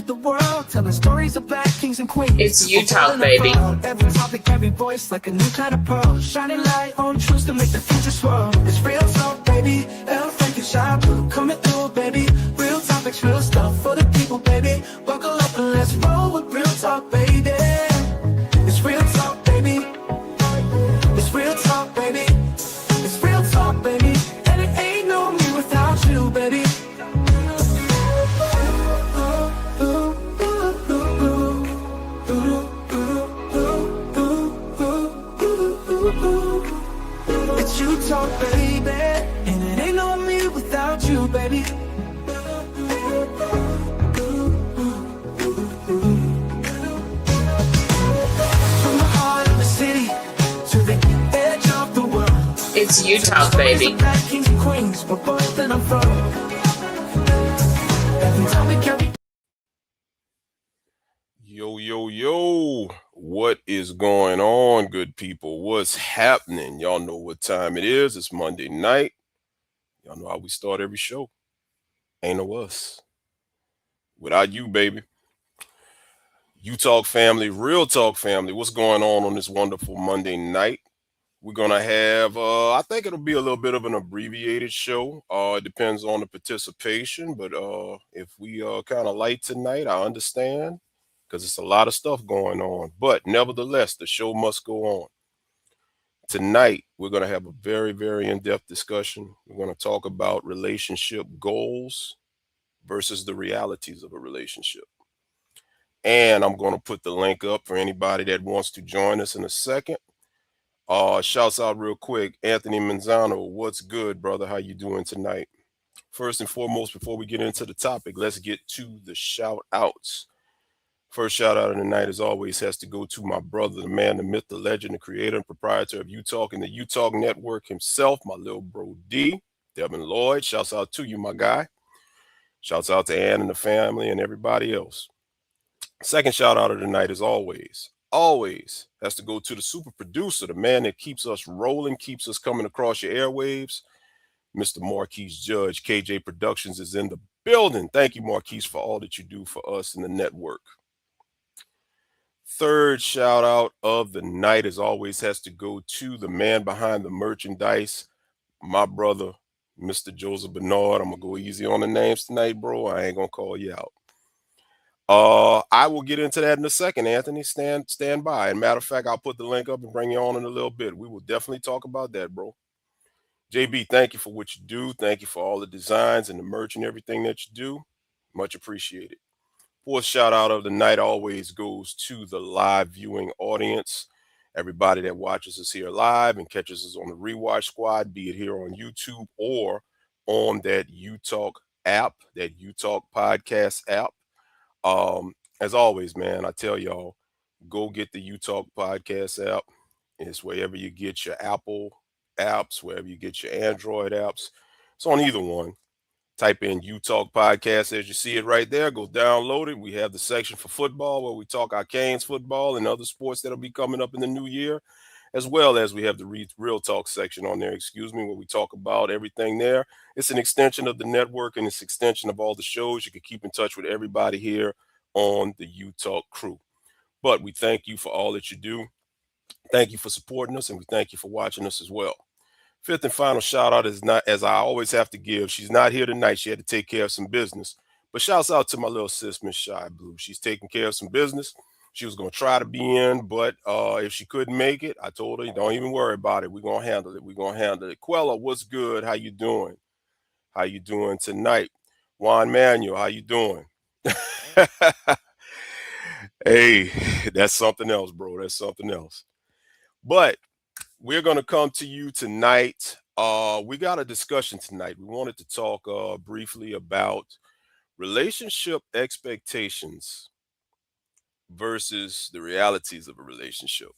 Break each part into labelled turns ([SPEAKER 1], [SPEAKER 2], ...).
[SPEAKER 1] the world, telling stories of black kings and queens.
[SPEAKER 2] It's you talk, baby.
[SPEAKER 1] Every topic, every voice, like a new kind of pearl. Shining light on truths to make the future swirl. It's real talk, baby. El Frank and Shy Blue coming through, baby. Real topics, real stuff for the people, baby. Buckle up and let's roll with real talk, baby. It's real talk, baby. It's real talk, baby. It's real talk, baby. And it ain't no me without you, baby. It's you talk, baby. And it ain't no me without you, baby. From the heart of the city to the edge of the world.
[SPEAKER 2] It's you talk, baby.
[SPEAKER 1] Black kings and queens, but both and I'm from. Every time we carry.
[SPEAKER 3] Yo, what is going on, good people? What's happening? Y'all know what time it is. It's Monday night. Y'all know how we start every show. Ain't no us. Without you, baby. You Talk family, Real Talk family. What's going on this wonderful Monday night? We're going to have, I think it'll be a little bit of an abbreviated show. It depends on the participation, but if we kind of light tonight, I understand. Because it's a lot of stuff going on. But nevertheless, the show must go on. Tonight, we're going to have a very, very in-depth discussion. We're going to talk about relationship goals versus the realities of a relationship. And I'm going to put the link up for anybody that wants to join us in a second. Shouts out real quick. Anthony Manzano, what's good, brother? How you doing tonight? First and foremost, before we get into the topic, let's get to the shout outs. First shout out of the night, as always, has to go to my brother, the man, the myth, the legend, the creator and proprietor of U-Talk and the U-Talk Network himself, my little bro D, Devin Lloyd. Shouts out to you, my guy. Shouts out to Ann and the family and everybody else. Second shout out of the night, as always, has to go to the super producer, the man that keeps us rolling, keeps us coming across your airwaves, Mr. Marquise Judge. KJ Productions is in the building. Thank you, Marquise, for all that you do for us in the network. Third shout out of the night, as always, has to go to the man behind the merchandise, my brother, Mr. Joseph Bernard. I'm going to go easy on the names tonight, bro. I ain't going to call you out. I will get into that in a second, Anthony. Stand by. And matter of fact, I'll put the link up and bring you on in a little bit. We will definitely talk about that, bro. JB, thank you for what you do. Thank you for all the designs and the merch and everything that you do. Much appreciated. Fourth shout out of the night always goes to the live viewing audience. Everybody that watches us here live and catches us on the Rewatch Squad, be it here on YouTube or on that U-Talk app, that U-Talk podcast app. As always, man, I tell y'all, go get the U-Talk podcast app. It's wherever you get your Apple apps, wherever you get your Android apps. It's on either one. Type in U-Talk Podcast as you see it right there. Go download it. We have the section for football where we talk our Canes football and other sports that'll be coming up in the new year, as well as we have the Real Talk section on there, where we talk about everything there. It's an extension of the network and it's an extension of all the shows. You can keep in touch with everybody here on the U-Talk crew. But we thank you for all that you do. Thank you for supporting us, and we thank you for watching us as well. Fifth and final shout out is not, as I always have to give. She's not here tonight. She had to take care of some business. But shouts out to my little sis, Miss Shy Blue. She's taking care of some business. She was going to try to be in, but if she couldn't make it, I told her, don't even worry about it. We're going to handle it. Quella, what's good? How you doing? How you doing tonight? Juan Manuel, how you doing? Hey, that's something else, bro. That's something else. But we're going to come to you tonight. We got a discussion tonight. We wanted to talk briefly about relationship expectations versus the realities of a relationship.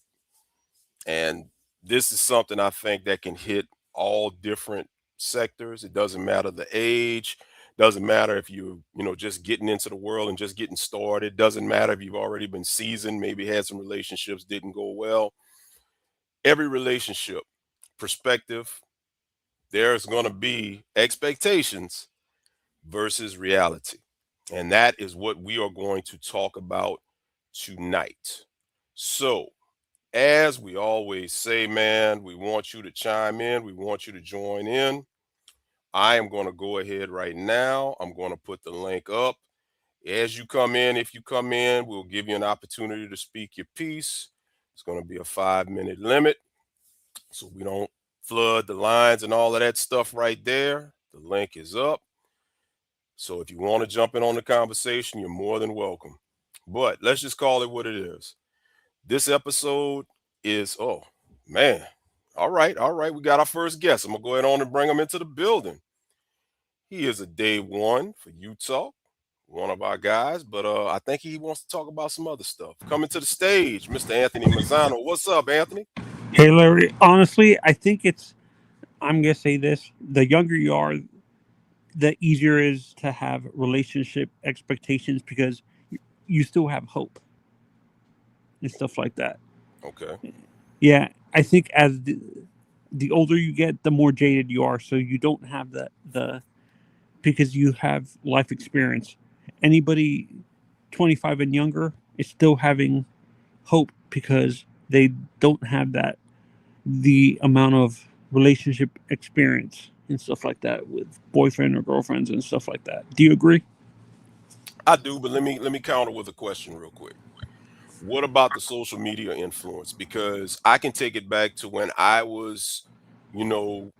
[SPEAKER 3] And this is something I think that can hit all different sectors. It doesn't matter the age. Doesn't matter if you just getting into the world and just getting started. Doesn't matter if you've already been seasoned, maybe had some relationships didn't go well. Every relationship perspective, there's going to be expectations versus reality. And that is what we are going to talk about tonight. So, as we always say, man, we want you to chime in, we want you to join in. I am going to go ahead right now. I'm going to put the link up. As you come in, if you come in, we'll give you an opportunity to speak your piece. It's going to be a 5-minute limit so we don't flood the lines and all of that stuff right there. The link is up. So if you want to jump in on the conversation, you're more than welcome. But let's just call it what it is. This episode is, oh, man. All right, all right. We got our first guest. I'm going to go ahead on and bring him into the building. He is a day one for Utah, one of our guys, but I think he wants to talk about some other stuff. Coming to the stage, Mr. Anthony Mazzano. What's up, Anthony?
[SPEAKER 4] Hey, Larry, honestly, I think I'm going to say this, the younger you are, the easier it is to have relationship expectations because you still have hope and stuff like that.
[SPEAKER 3] Okay.
[SPEAKER 4] Yeah, I think as the older you get, the more jaded you are. So you don't have because you have life experience. Anybody 25 and younger is still having hope because they don't have the amount of relationship experience and stuff like that with boyfriend or girlfriends and stuff like that. Do you agree?
[SPEAKER 3] I do, but let me counter with a question real quick. What about the social media influence? Because I can take it back to when I was, you know,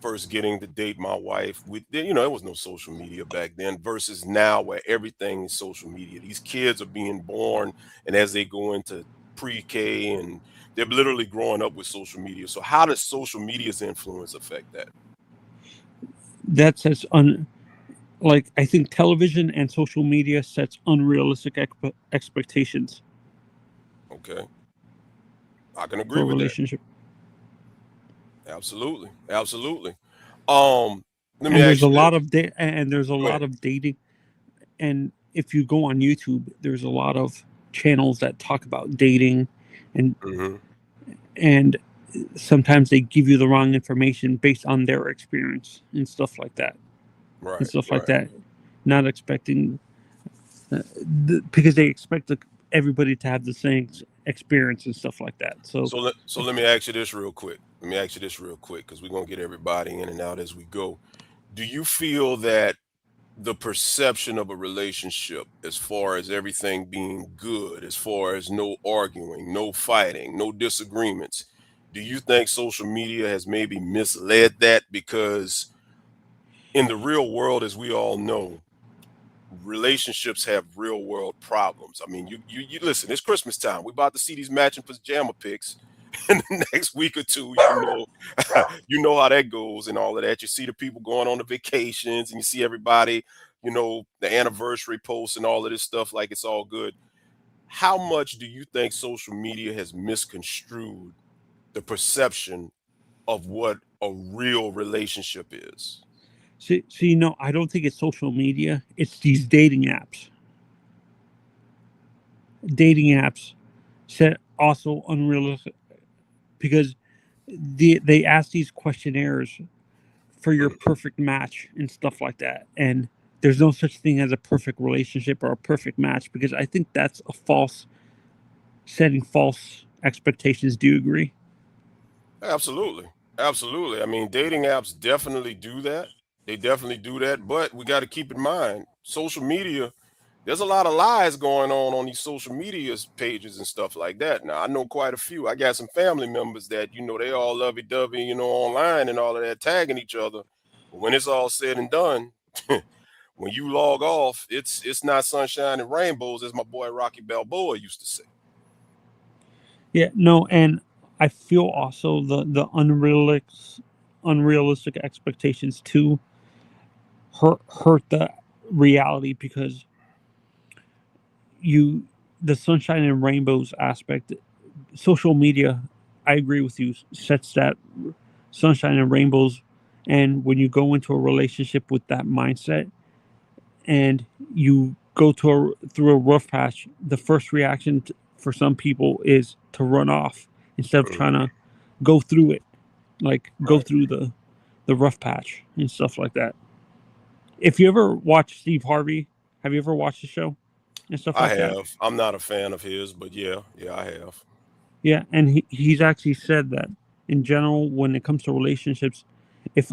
[SPEAKER 3] first getting to date my wife. There was no social media back then versus now where everything is social media. These kids are being born, and as they go into pre-K, and they're literally growing up with social media. So how does social media's influence affect that?
[SPEAKER 4] That's like I think television and social media sets unrealistic expectations
[SPEAKER 3] Okay. I can
[SPEAKER 4] for
[SPEAKER 3] agree
[SPEAKER 4] a
[SPEAKER 3] with that.
[SPEAKER 4] relationship.
[SPEAKER 3] Absolutely. Absolutely. Um, let me
[SPEAKER 4] And there's
[SPEAKER 3] ask
[SPEAKER 4] a
[SPEAKER 3] you
[SPEAKER 4] lot
[SPEAKER 3] this.
[SPEAKER 4] of and there's a
[SPEAKER 3] Go ahead.
[SPEAKER 4] lot of dating. And if you go on YouTube, there's a lot of channels that talk about dating, and
[SPEAKER 3] Hmm.
[SPEAKER 4] and sometimes they give you the wrong information based on their experience and stuff like that. And
[SPEAKER 3] Right,
[SPEAKER 4] stuff like
[SPEAKER 3] right.
[SPEAKER 4] that, not expecting because they expect everybody to have the same experience and stuff like that. So
[SPEAKER 3] So let me ask you this real quick. Let me ask you this real quick because we're gonna get everybody in and out as we go. Do you feel that the perception of a relationship, as far as everything being good, as far as no arguing, no fighting, no disagreements, do you think social media has maybe misled that? Because in the real world, as we all know, relationships have real world problems. I mean, you listen, it's Christmas time. We're about to see these matching pajama pics in the next week or two. You know how that goes and all of that. You see the people going on the vacations and you see everybody, the anniversary posts and all of this stuff like it's all good. How much do you think social media has misconstrued the perception of what a real relationship is?
[SPEAKER 4] I don't think it's social media. It's these dating apps. Dating apps set also unrealistic because they ask these questionnaires for your
[SPEAKER 3] Mhm.
[SPEAKER 4] perfect match and stuff like that. And there's no such thing as a perfect relationship or a perfect match because I think that's a false setting false expectations. Do you agree?
[SPEAKER 3] Absolutely. Absolutely. I mean, dating apps definitely do that. They definitely do that. But we got to keep in mind social media, there's a lot of lies going on these social media pages and stuff like that. Now, I know quite a few. I got some family members that, they all lovey dovey, online and all of that, tagging each other. But when it's all said and done, when you log off, it's not sunshine and rainbows, as my boy Rocky Balboa used to say.
[SPEAKER 4] Yeah, no, and I feel also the unrealistic expectations too hurt the reality because you the sunshine and rainbows aspect social media, I agree with you, sets that sunshine and rainbows. And when you go into a relationship with that mindset and you go through a rough patch, the first reaction for some people is to run off instead of trying
[SPEAKER 3] Mhm.
[SPEAKER 4] to go through it, like go
[SPEAKER 3] Right.
[SPEAKER 4] through the rough patch and stuff like that. If you ever watch Steve Harvey, Have you ever watched the show and stuff
[SPEAKER 3] I
[SPEAKER 4] like that?
[SPEAKER 3] have. I'm not a fan of his, but yeah, yeah, I have.
[SPEAKER 4] Yeah, and he's actually said that in general, when it comes to relationships, if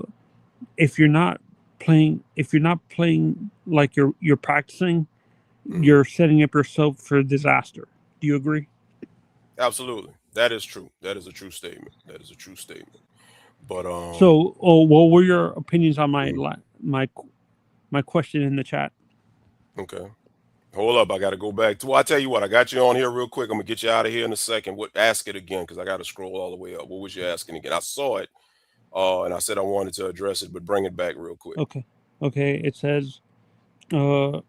[SPEAKER 4] if you're not playing like you're practicing,
[SPEAKER 3] Hmm.
[SPEAKER 4] you're setting up yourself for disaster. Do you agree?
[SPEAKER 3] Absolutely, that is true. That is a true statement. That is a true statement. But
[SPEAKER 4] So, oh, what were your opinions on
[SPEAKER 3] mm,
[SPEAKER 4] my question in the chat?
[SPEAKER 3] okay. Hold up, I got to go back to. Well, I tell you what, I got you on here real quick. I'm gonna get you out of here in a second. What? Ask it again because I got to scroll all the way up. What was you asking again? I saw it, and I said I wanted to address it, but bring it back real quick.
[SPEAKER 4] Okay, okay. It says, uh,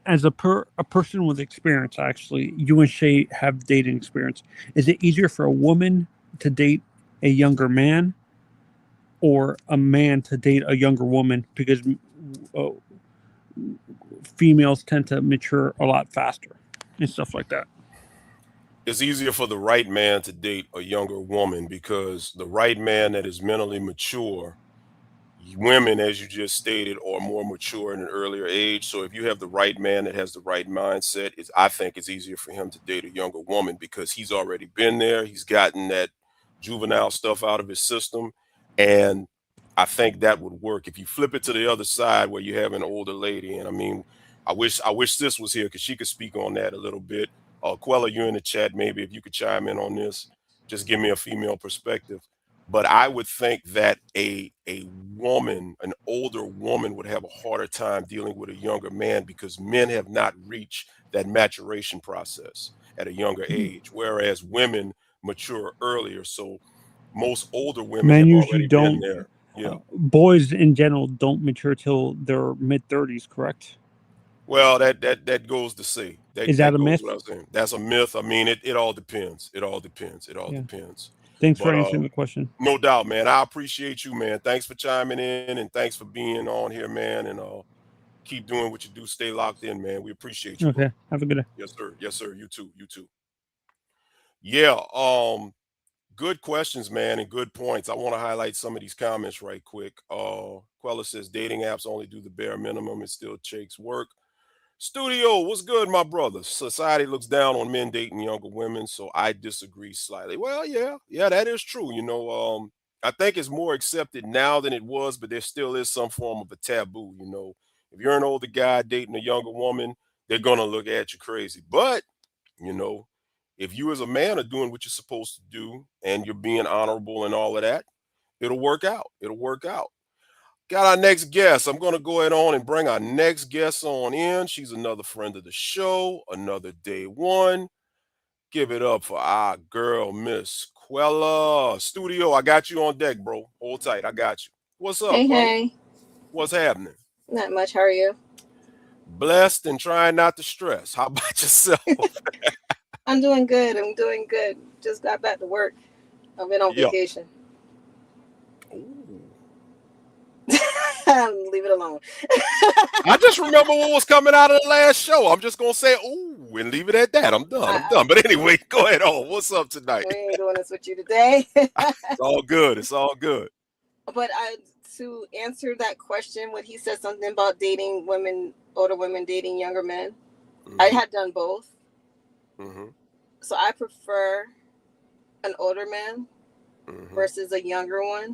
[SPEAKER 4] as a person with experience, actually, you and Shay have dating experience. Is it easier for a woman to date a younger man, or a man to date a younger woman? Because uh, females tend to mature a lot faster and stuff like that.
[SPEAKER 3] It's easier for the right man to date a younger woman because the right man that is mentally mature, women, as you just stated, are more mature in an earlier age. So if you have the right man that has the right mindset, I think it's easier for him to date a younger woman because he's already been there. He's gotten that juvenile stuff out of his system. And I think that would work. If you flip it to the other side where you have an older lady, and I mean, I wish Sis was here because she could speak on that a little bit. Quella, you in the chat, maybe if you could chime in on this, just give me a female perspective. But I would think that a woman, an older woman, would have a harder time dealing with a younger man because men have not reached that maturation process at a younger age, whereas women mature earlier. So most older women
[SPEAKER 4] Men
[SPEAKER 3] have
[SPEAKER 4] usually
[SPEAKER 3] already been
[SPEAKER 4] don't.
[SPEAKER 3] there. Yeah.
[SPEAKER 4] Boys in general don't mature till their mid 30s. Correct?
[SPEAKER 3] Well, that goes to say
[SPEAKER 4] Is that
[SPEAKER 3] that
[SPEAKER 4] a
[SPEAKER 3] goes
[SPEAKER 4] myth?
[SPEAKER 3] without saying. That's a myth. I mean, it all depends. It all depends. It all
[SPEAKER 4] Yeah.
[SPEAKER 3] depends.
[SPEAKER 4] Thanks for
[SPEAKER 3] But
[SPEAKER 4] answering the question.
[SPEAKER 3] no doubt, man. I appreciate you, man. Thanks for chiming in and thanks for being on here, man. And keep doing what you do. Stay locked in, man. We appreciate you, bro.
[SPEAKER 4] Okay. Have a good day.
[SPEAKER 3] Yes, sir. Yes, sir. You too. You too. Yeah. Good questions, man, and good points. I want to highlight some of these comments right quick. Quella says dating apps only do the bare minimum. It still takes work. Studio, what's good, my brother? Society looks down on men dating younger women, so I disagree slightly. Well, yeah, yeah, that is true. I think it's more accepted now than it was, but there still is some form of a taboo. If you're an older guy dating a younger woman, they're gonna look at you crazy. But you know, if you as a man are doing what you're supposed to do and you're being honorable and all of that, it'll work out. It'll work out. Got our next guest. I'm going to go ahead on and bring our next guest on in. She's another friend of the show, another day one. Give it up for our girl, Miss Quella. Studio, I got you on deck, bro. Hold tight. I got you. What's up,
[SPEAKER 5] Hey,
[SPEAKER 3] Quella?
[SPEAKER 5] hey.
[SPEAKER 3] What's happening?
[SPEAKER 5] Not much. How are you?
[SPEAKER 3] Blessed and trying not to stress. How about yourself?
[SPEAKER 5] I'm doing good. I'm doing good. Just got back to work. I've been on
[SPEAKER 3] Yeah.
[SPEAKER 5] vacation.
[SPEAKER 3] Ooh.
[SPEAKER 5] Leave it alone.
[SPEAKER 3] I just remember what was coming out of the last show. I'm just gonna say, ooh, and leave it at that. I'm done. I'm done. But anyway, go ahead on. What's up tonight?
[SPEAKER 5] We ain't doing this with you today.
[SPEAKER 3] It's all good. It's all good.
[SPEAKER 5] But to answer that question, when he said something about dating women, older women dating younger men, I had done both.
[SPEAKER 3] Mm-hmm.
[SPEAKER 5] So I prefer an older man
[SPEAKER 3] Mm-hmm.
[SPEAKER 5] versus a younger one,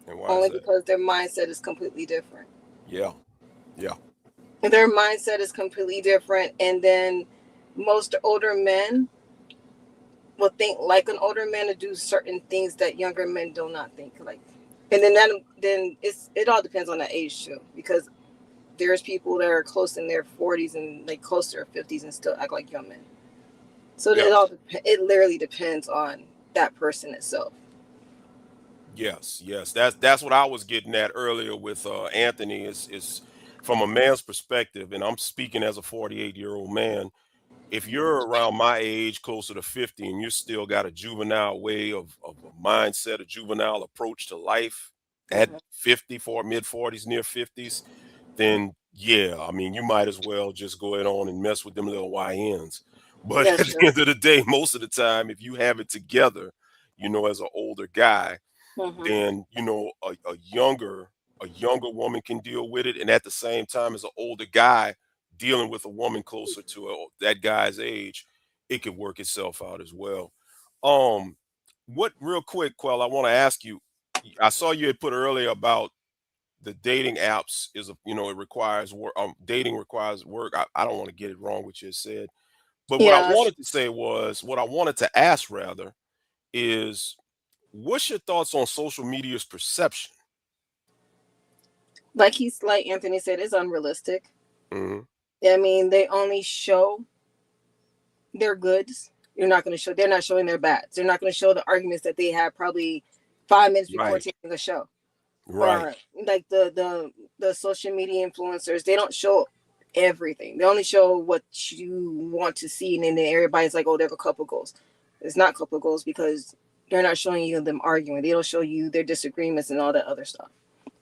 [SPEAKER 3] And why
[SPEAKER 5] only
[SPEAKER 3] is that?
[SPEAKER 5] because their mindset is completely different.
[SPEAKER 3] Yeah. Yeah.
[SPEAKER 5] Their mindset is completely different, and then most older men will think like an older man to do certain things that younger men do not think like. And then it all depends on the age too, because there's people that are close in their 40s and like close to their 50s and still act like young men. So
[SPEAKER 3] Yes.
[SPEAKER 5] it literally depends on that person itself.
[SPEAKER 3] Yes. Yes. That's what I was getting at earlier with Anthony. Is from a man's perspective, and I'm speaking as a 48-year-old man. If you're around my age, closer to 50, and you still got a juvenile way of a mindset, a juvenile approach to life at
[SPEAKER 5] Mm-hmm.
[SPEAKER 3] 50, for mid 40s, near 50s, then yeah, I mean, you might as well just go ahead on and mess with them little YNs. But
[SPEAKER 5] That's
[SPEAKER 3] at the
[SPEAKER 5] true.
[SPEAKER 3] end of the day, most of the time, if you have it together, as an older guy,
[SPEAKER 5] Mm-hmm.
[SPEAKER 3] then a younger a younger woman can deal with it, and at the same time as an older guy dealing with a woman closer to that guy's age, it could work itself out as well. Um, what real quick, Quell, I want to ask you. I saw you had put earlier about the dating apps is a it requires work. Dating requires work. I don't want to get it wrong, what you had said, but what I
[SPEAKER 5] Yeah,
[SPEAKER 3] wanted to say was what I wanted to ask rather is what's your thoughts on social media's perception?
[SPEAKER 5] like Anthony said, it's unrealistic.
[SPEAKER 3] Hmm.
[SPEAKER 5] I mean, they only show their goods. They're not showing their bads. They're not going to show the arguments that they had probably 5 minutes before
[SPEAKER 3] Right,
[SPEAKER 5] taking the show.
[SPEAKER 3] right,
[SPEAKER 5] Or like the social media influencers, they don't show everything. They only show what you want to see, and then everybody's like, oh, they have a couple goals. It's not couple goals because they're not showing you them arguing. They don't show you their disagreements and all that other stuff.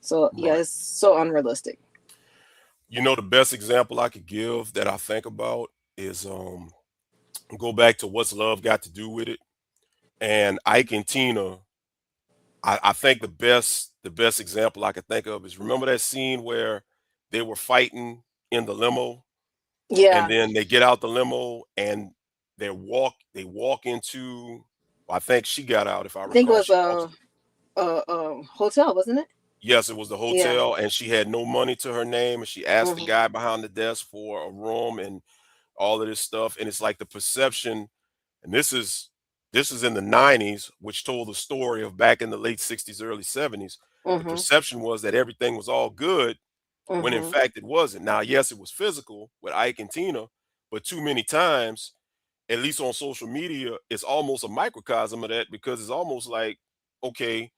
[SPEAKER 5] So yeah,
[SPEAKER 3] right.
[SPEAKER 5] it's so unrealistic.
[SPEAKER 3] The best example I could give that I think about is go back to what's love got to do with it. And Ike and Tina, I think the best example I could think of is remember that scene where they were fighting in the limo and
[SPEAKER 5] Yeah,
[SPEAKER 3] then they get out the limo and they walk into I think she got out if I
[SPEAKER 5] I think it
[SPEAKER 3] recall.
[SPEAKER 5] was
[SPEAKER 3] She walks
[SPEAKER 5] a hotel, wasn't it?
[SPEAKER 3] Yes, it was the
[SPEAKER 5] Yeah.
[SPEAKER 3] hotel and she had no money to her name and she asked the
[SPEAKER 5] Hmm.
[SPEAKER 3] guy behind the desk for a room and all of this stuff. And it's like the perception, and this is in the 90s, which told the story of back in the late 60s, early 70s. The
[SPEAKER 5] Hmm.
[SPEAKER 3] perception was that everything was all good when in
[SPEAKER 5] Hmm.
[SPEAKER 3] fact it wasn't. Now, yes, it was physical with Ike and Tina, but too many times, at least on social media, it's almost a microcosm of that because it's almost like, okay,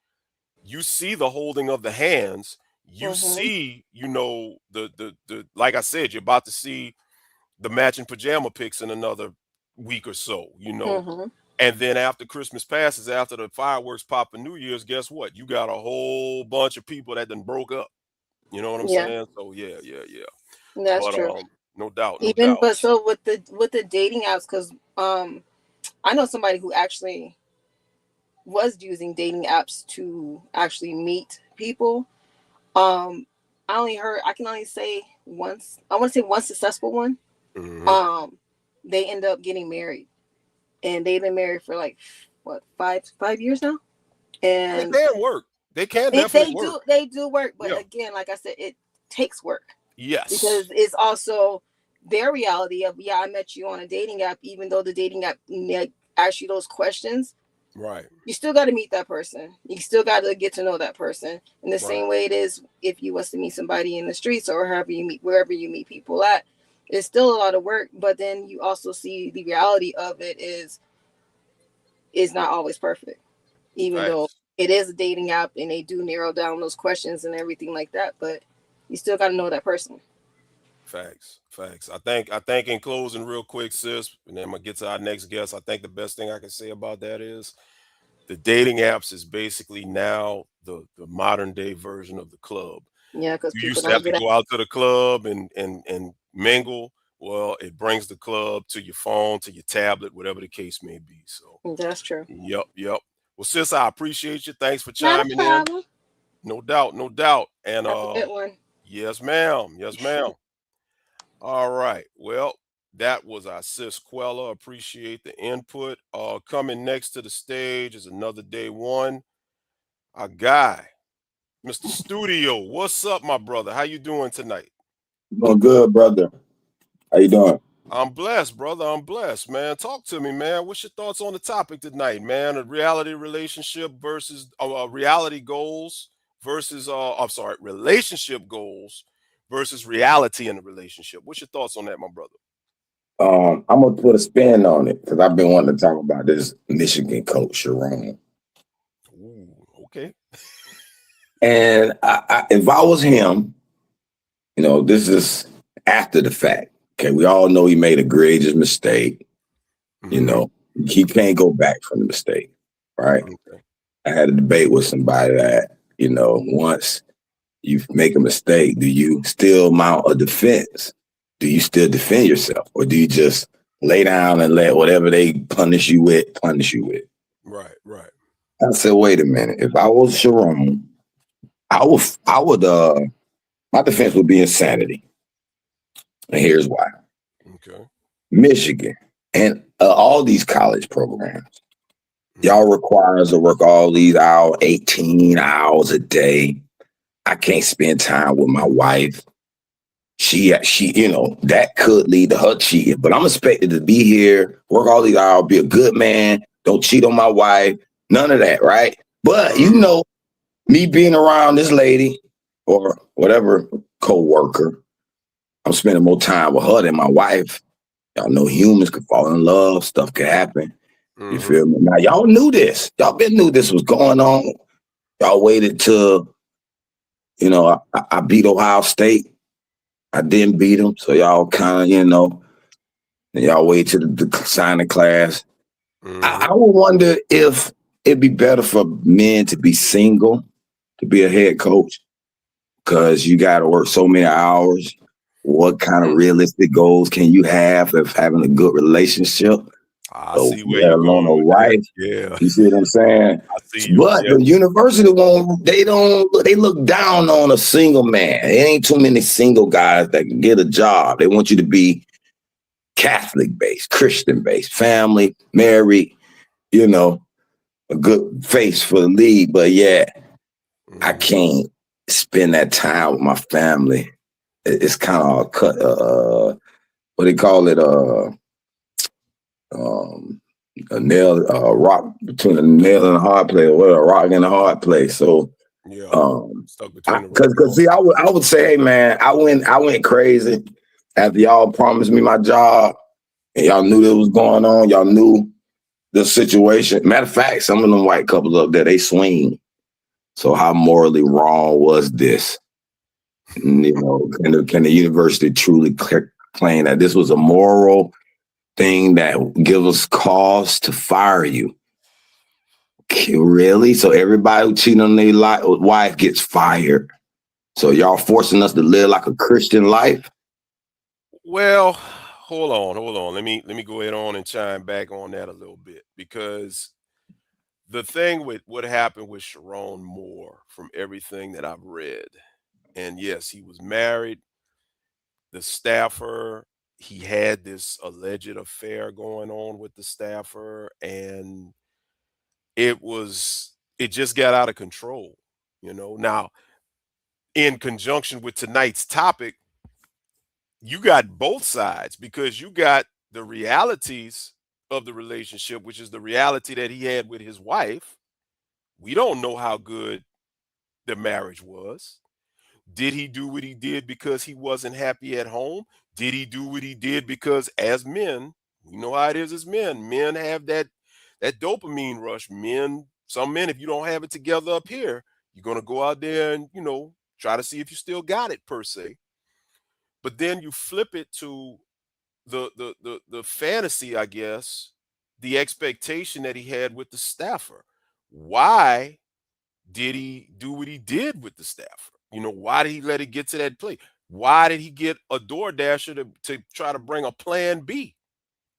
[SPEAKER 3] you see the holding of the hands, you
[SPEAKER 5] Hmm.
[SPEAKER 3] see, the like I said, you're about to see the matching pajama pics in another week or so.
[SPEAKER 5] Hmm.
[SPEAKER 3] And then after Christmas passes, after the fireworks pop for New Year's, guess what? You got a whole bunch of people that done broke up. You know what I'm
[SPEAKER 5] Yeah,
[SPEAKER 3] saying? So yeah, yeah, yeah.
[SPEAKER 5] that's
[SPEAKER 3] But
[SPEAKER 5] true.
[SPEAKER 3] no doubt, no
[SPEAKER 5] Even
[SPEAKER 3] doubt.
[SPEAKER 5] but so with the dating apps, because I know somebody who actually was using dating apps to actually meet people. Um, I can only say once. I want to say one successful one.
[SPEAKER 3] Hmm.
[SPEAKER 5] Um, they end up getting married, and they've been married for like what, five years now,
[SPEAKER 3] They
[SPEAKER 5] and
[SPEAKER 3] can work. They can
[SPEAKER 5] they
[SPEAKER 3] definitely
[SPEAKER 5] they
[SPEAKER 3] work.
[SPEAKER 5] do they do work. But
[SPEAKER 3] Yeah.
[SPEAKER 5] again, like I said, it takes work because
[SPEAKER 3] Yes.
[SPEAKER 5] it's also their reality of, yeah, I met you on a dating app, even though the dating app asks you those questions.
[SPEAKER 3] Right.
[SPEAKER 5] You still got to meet that person. You still got to get to know that person in the
[SPEAKER 3] Right.
[SPEAKER 5] same way it is if you was to meet somebody in the streets or wherever you meet people at. It's still a lot of work, but then you also see the reality of it is not always perfect, even though
[SPEAKER 3] Facts.
[SPEAKER 5] it is a dating app and they do narrow down those questions and everything like that. But you still got to know that person.
[SPEAKER 3] Facts. Facts. I think in closing, real quick, sis, and then I'm gonna get to our next guest. I think the best thing I can say about that is the dating apps is basically now the modern day version of the club.
[SPEAKER 5] Yeah, because
[SPEAKER 3] You
[SPEAKER 5] people
[SPEAKER 3] used to have
[SPEAKER 5] don't
[SPEAKER 3] to
[SPEAKER 5] get
[SPEAKER 3] go out to the club and mingle. Well, it brings the club to your phone, to your tablet, whatever the case may be. So,
[SPEAKER 5] it. That's true.
[SPEAKER 3] yep, yep. Well, sis, I appreciate you. Thanks for
[SPEAKER 5] Not a
[SPEAKER 3] chiming in.
[SPEAKER 5] problem.
[SPEAKER 3] No doubt, no doubt. And
[SPEAKER 5] Have a good one.
[SPEAKER 3] yes, ma'am. Yes, ma'am. All right. Well, that was our sis Quella. Appreciate the input. Coming next to the stage is another day one. Our guy, Mr. Studio. What's up, my brother? How you doing tonight?
[SPEAKER 6] Doing good, brother. How you doing?
[SPEAKER 3] I'm blessed, brother. I'm blessed, man. Talk to me, man. What's your thoughts on the topic tonight, man? A reality relationship versus reality goals versus I'm sorry, relationship goals versus reality in the relationship. What's your thoughts on that, my brother?
[SPEAKER 6] I'm gonna put a spin on it because I've been wanting to talk about this Michigan coach, Sharon.
[SPEAKER 3] Ooh, okay.
[SPEAKER 6] And if I was him, this is after the fact. Okay, we all know he made a egregious mistake.
[SPEAKER 3] Hmm.
[SPEAKER 6] He can't go back from the mistake, right?
[SPEAKER 3] Okay.
[SPEAKER 6] I had a debate with somebody that, once you make a mistake, do you still mount a defense? Do you still defend yourself? Or do you just lay down and let whatever they punish you with?
[SPEAKER 3] Right, right.
[SPEAKER 6] I said, wait a minute. If I was Sharon, I would my defense would be insanity. And here's why.
[SPEAKER 3] Okay.
[SPEAKER 6] Michigan and all these college programs, y'all
[SPEAKER 3] Mm-hmm.
[SPEAKER 6] require us to work all these hours, 18 hours a day. I can't spend time with my wife. That could lead to her cheating. But I'm expected to be here, work all these hours, be a good man, don't cheat on my wife, none of that, right? But me being around this lady or whatever co-worker, I'm spending more time with her than my wife. Y'all know humans could fall in love, stuff could happen. You
[SPEAKER 3] Mm-hmm.
[SPEAKER 6] feel me? Now y'all knew this. Y'all been knew this was going on. Y'all waited till, I beat Ohio State. I didn't beat them. So y'all kind of, y'all wait till the signing class. I
[SPEAKER 3] Mm-hmm.
[SPEAKER 6] would wonder if it'd be better for men to be single, to be a head coach, because you got to work so many hours. What kind of realistic goals can you have of having a good relationship?
[SPEAKER 3] I
[SPEAKER 6] So
[SPEAKER 3] see where
[SPEAKER 6] let
[SPEAKER 3] you're
[SPEAKER 6] alone
[SPEAKER 3] going
[SPEAKER 6] a
[SPEAKER 3] with that.
[SPEAKER 6] wife.
[SPEAKER 3] Yeah,
[SPEAKER 6] You see what I'm saying?
[SPEAKER 3] I see you.
[SPEAKER 6] But
[SPEAKER 3] Yeah.
[SPEAKER 6] the university won't. They look down on a single man. There ain't too many single guys that can get a job. They want you to be Catholic based, Christian based, family, married. You know, a good face for the league. But yeah, I
[SPEAKER 3] Mm-hmm.
[SPEAKER 6] can't spend that time with my family. It's kind of cut. What they call it? Um, a nail, rock between a nail and a hard place, or a rock and a hard place. So,
[SPEAKER 3] Yeah.
[SPEAKER 6] um,
[SPEAKER 3] Stuck between the rock and
[SPEAKER 6] because see, I would say, hey man, I went crazy after y'all promised me my job, and y'all knew that was going on. Y'all knew the situation. Matter of fact, some of them white couples up there, they swing. So how morally wrong was this? And, can the university truly claim that this was a moral thing that give us cause to fire you? Really? So everybody who cheating on their wife gets fired. So y'all forcing us to live like a Christian life?
[SPEAKER 3] Well, hold on. Let me go ahead on and chime back on that a little bit because the thing with what happened with Sharon Moore, from everything that I've read, and yes, he was married, the staffer, he had this alleged affair going on with the staffer, and it just got out of control. Now, in conjunction with tonight's topic, you got both sides because you got the realities of the relationship, which is the reality that he had with his wife. We don't know how good the marriage was. Did he do what he did because he wasn't happy at home? Did he do what he did because, as men, we know how it is as men. Men have that dopamine rush. Some men, if you don't have it together up here, you're gonna go out there and try to see if you still got it per se. But then you flip it to the fantasy, I guess, the expectation that he had with the staffer. Why did he do what he did with the staffer? Why did he let it get to that place? Why did he get a door dasher to try to bring a plan B?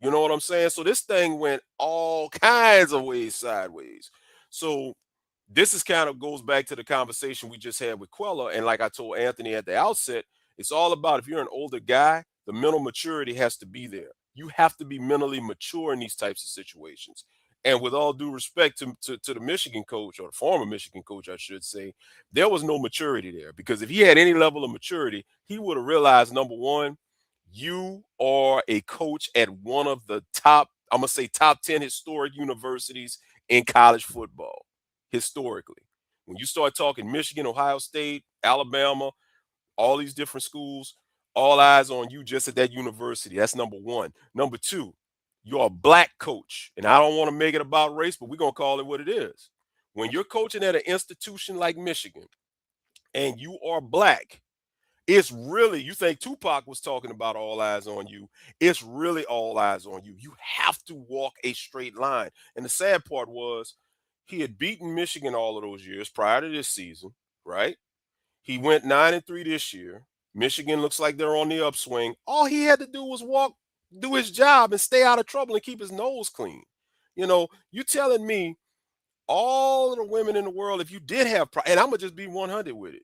[SPEAKER 3] You know what I'm saying? So this thing went all kinds of ways sideways. So this is kind of goes back to the conversation we just had with Quella. And like I told Anthony at the outset, it's all about, if you're an older guy, the mental maturity has to be there. You have to be mentally mature in these types of situations. And with all due respect to the Michigan coach, or the former Michigan coach, I should say, there was no maturity there, because if he had any level of maturity, he would have realized, number one, you are a coach at one of the top, I'm going to say top 10 historic universities in college football, historically. When you start talking Michigan, Ohio State, Alabama, all these different schools, all eyes on you just at that university. That's number one. Number two, you're a black coach. And I don't want to make it about race, but we're going to call it what it is. When you're coaching at an institution like Michigan and you are black, it's really, you think Tupac was talking about all eyes on you. It's really all eyes on you. You have to walk a straight line. And the sad part was, he had beaten Michigan all of those years prior to this season, right? He went 9-3 this year. Michigan looks like they're on the upswing. All he had to do was do his job and stay out of trouble and keep his nose clean. You telling me all of the women in the world, if you did have, and I'm gonna just be 100 with it.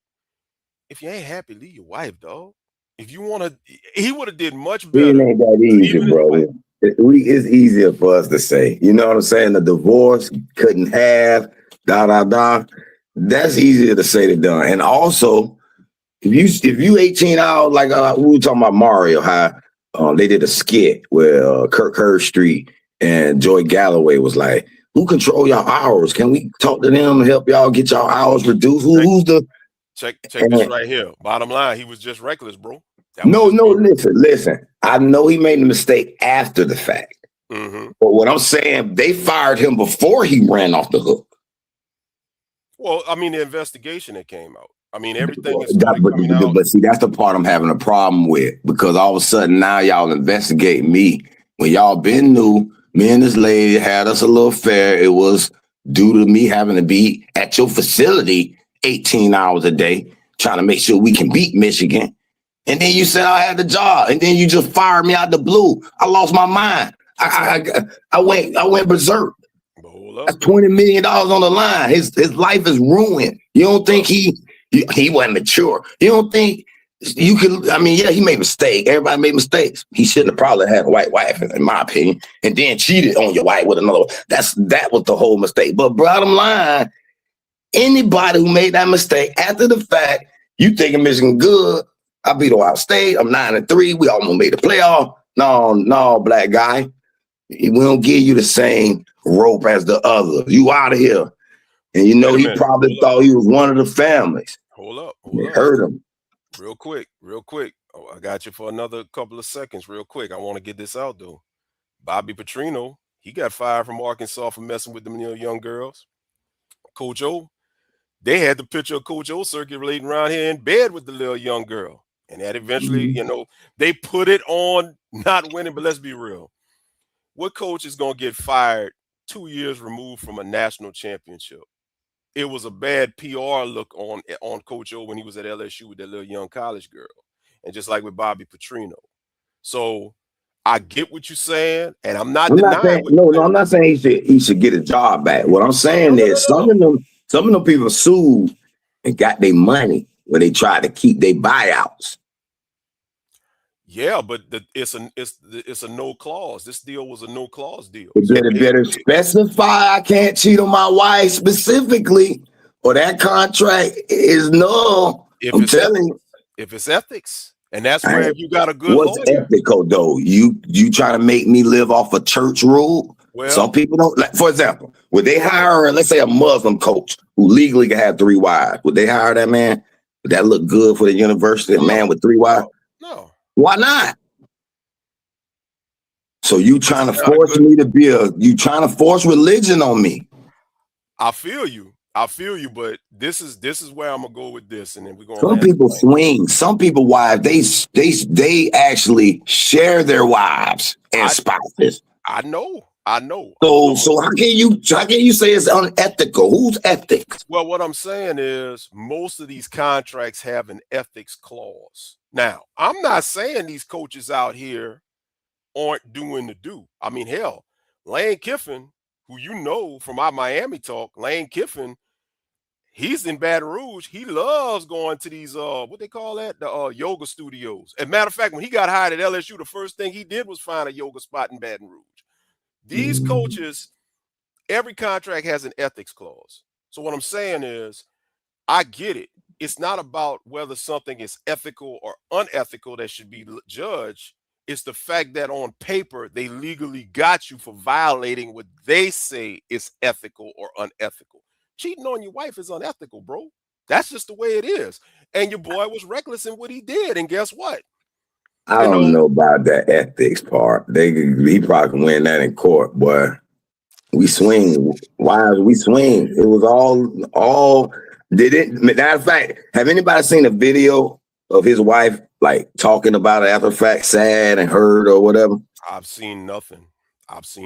[SPEAKER 3] If you ain't happy, leave your wife, dog. If you want to, he would have did much
[SPEAKER 6] It
[SPEAKER 3] better
[SPEAKER 6] ain't that easy,
[SPEAKER 3] leaving his wife.
[SPEAKER 6] bro. It's easier for us to say. You know what I'm saying? The divorce couldn't have, da da da. That's easier to say than done. And also, if you 18 hours, like we were talking about Mario, how they did a skit where Kirk Herbstreit and Joy Galloway was like, "Who control y'all hours? Can we talk to them and help y'all get y'all hours reduced? Who's the
[SPEAKER 3] check this right here? Bottom line, he was just reckless, bro.
[SPEAKER 6] No, listen. I know he made a mistake after the fact.
[SPEAKER 3] Mm-hmm.
[SPEAKER 6] But what I'm saying, they fired him before he ran off the hook.
[SPEAKER 3] Well, I mean, the investigation that came out. I mean, everything is coming out.
[SPEAKER 6] But see, that's the part I'm having a problem with, because all of a sudden now y'all investigate me when y'all been new. Me and this lady had us a little affair. It was due to me having to be at your facility 18 hours a day, trying to make sure we can beat Michigan. And then you said I had the job, and then you just fired me out the blue. I lost my mind. I went berserk. That's $20 million on the line. His life is ruined. You don't think he wasn't mature? You don't think you could? I mean, yeah, he made mistakes. Everybody made mistakes. He shouldn't have probably had a white wife, in my opinion, and then cheated on your wife with another one. That was the whole mistake. But bottom line, anybody who made that mistake after the fact, you thinking Michigan good. I beat Ohio State. I'm 9-3. We almost made the playoff. No, black guy. We don't give you the same rope as the other. You out of here. And you know, he probably thought he was one of the families.
[SPEAKER 3] Hold up.
[SPEAKER 6] Hurt him.
[SPEAKER 3] Real quick. Oh, I got you for another couple of seconds. Real quick. I want to get this out, though. Bobby Petrino, he got fired from Arkansas for messing with them young girls. Coach O, they had the picture of Coach O circulating around here in bed with the little young girl. And that eventually, they put it on not winning, but let's be real. What coach is going to get fired 2 years removed from a national championship? It was a bad PR look on Coach O when he was at LSU with that little young college girl. And just like with Bobby Petrino. So I get what you're saying, and I'm not denying.
[SPEAKER 6] I'm not saying he should get a job back. What I'm saying is some of them people sued and got their money when they tried to keep their buyouts.
[SPEAKER 3] Yeah, but it's a no clause. This deal was a no clause deal.
[SPEAKER 6] It better specify I can't cheat on my wife specifically, or that contract is null. I'm telling you.
[SPEAKER 3] If it's ethics, and that's where if you got a good
[SPEAKER 6] what's
[SPEAKER 3] lawyer.
[SPEAKER 6] Ethical though? You try to make me live off a church rule? Well, some people don't. Like, for example, would they hire, let's say, a Muslim coach who legally can have 3 wives? Would they hire that man? Would that look good for the university? A man with 3 wives?
[SPEAKER 3] No.
[SPEAKER 6] Why not? So you trying to force me to be you trying to force religion on me?
[SPEAKER 3] I feel you, but this is where I'm gonna go with this, and then we're gonna.
[SPEAKER 6] Some people swing. Some people wives they actually share their wives and spouses.
[SPEAKER 3] I know.
[SPEAKER 6] So how can you say it's unethical? Who's ethics?
[SPEAKER 3] Well, what I'm saying is most of these contracts have an ethics clause. Now, I'm not saying these coaches out here aren't doing the do. I mean, hell, Lane Kiffin, who you know from our Miami talk, Lane Kiffin, he's in Baton Rouge. He loves going to these what they call that, the yoga studios. As a matter of fact, when he got hired at LSU, the first thing he did was find a yoga spot in Baton Rouge. These coaches, every contract has an ethics clause. So what I'm saying is, I get it. It's not about whether something is ethical or unethical that should be judged. It's the fact that on paper, they legally got you for violating what they say is ethical or unethical. Cheating on your wife is unethical, bro. That's just the way it is. And your boy was reckless in what he did. And guess what?
[SPEAKER 6] I don't know about that ethics part. He probably can win that in court, boy. We swing. Wives, we swing. It was all did it. Matter of fact, have anybody seen a video of his wife like talking about it after the fact, sad and hurt or whatever?
[SPEAKER 3] I've seen nothing.
[SPEAKER 6] That's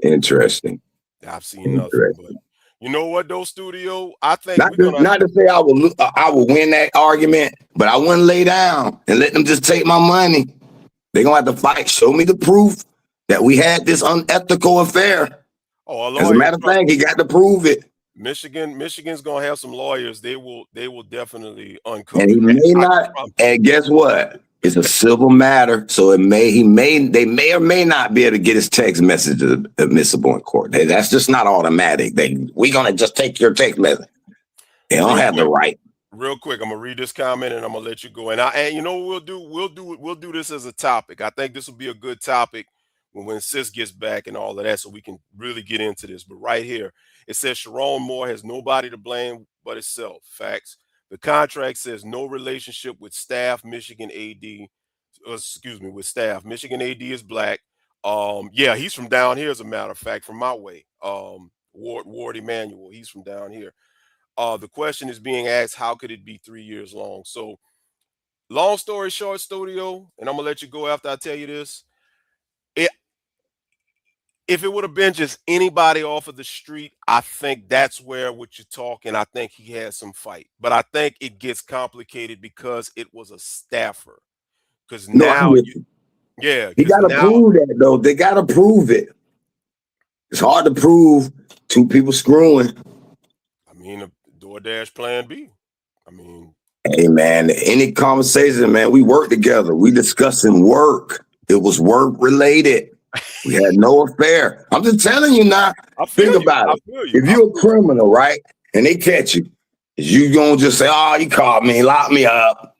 [SPEAKER 6] interesting.
[SPEAKER 3] I've seen nothing. But you know what, though, Studio? I think
[SPEAKER 6] not to say I will win that argument, but I wouldn't lay down and let them just take my money. They're gonna have to fight. Show me the proof that we had this unethical affair.
[SPEAKER 3] Oh, a
[SPEAKER 6] As a
[SPEAKER 3] lawyer.
[SPEAKER 6] matter of fact, he got to prove it.
[SPEAKER 3] Michigan's gonna have some lawyers. They will definitely uncover
[SPEAKER 6] And he
[SPEAKER 3] that.
[SPEAKER 6] may
[SPEAKER 3] I can
[SPEAKER 6] not.
[SPEAKER 3] promise you.
[SPEAKER 6] And guess what? It's a civil matter, so they may or may not be able to get his text message admissible in court. That's just not automatic. We gonna just take your text message. They don't have the right.
[SPEAKER 3] Real quick, I'm gonna read this comment and I'm gonna let you go. And you know what we'll do? We'll do this as a topic. I think this will be a good topic when Sis gets back and all of that, so we can really get into this. But right here, it says Sharon Moore has nobody to blame but itself. Facts. The contract says no relationship with staff. Michigan AD, excuse me, with staff. Michigan AD is black. Yeah, he's from down here, as a matter of fact, from my way. Ward Emmanuel, he's from down here. The question is being asked, how could it be 3 years long? So, long story short, studio, and I'm gonna let you go after I tell you this. If it would have been just anybody off of the street, I think that's where what you're talking. I think he had some fight, but I think it gets complicated because it was a staffer. Because
[SPEAKER 6] No, I'm
[SPEAKER 3] now,
[SPEAKER 6] with you.
[SPEAKER 3] yeah,
[SPEAKER 6] He
[SPEAKER 3] because
[SPEAKER 6] got to
[SPEAKER 3] now,
[SPEAKER 6] prove that though. They got to prove it. It's hard to prove two people screwing.
[SPEAKER 3] I mean, a DoorDash Plan B. I mean,
[SPEAKER 6] Hey man, any conversation, man, we work together. We discussing work. It was work related. We had no affair. I'm just telling you now.
[SPEAKER 3] I feel
[SPEAKER 6] Think
[SPEAKER 3] you.
[SPEAKER 6] about
[SPEAKER 3] I
[SPEAKER 6] it.
[SPEAKER 3] feel you.
[SPEAKER 6] If you're a criminal, right, and they catch you, is you gonna just say, "Oh, you caught me, lock me up"?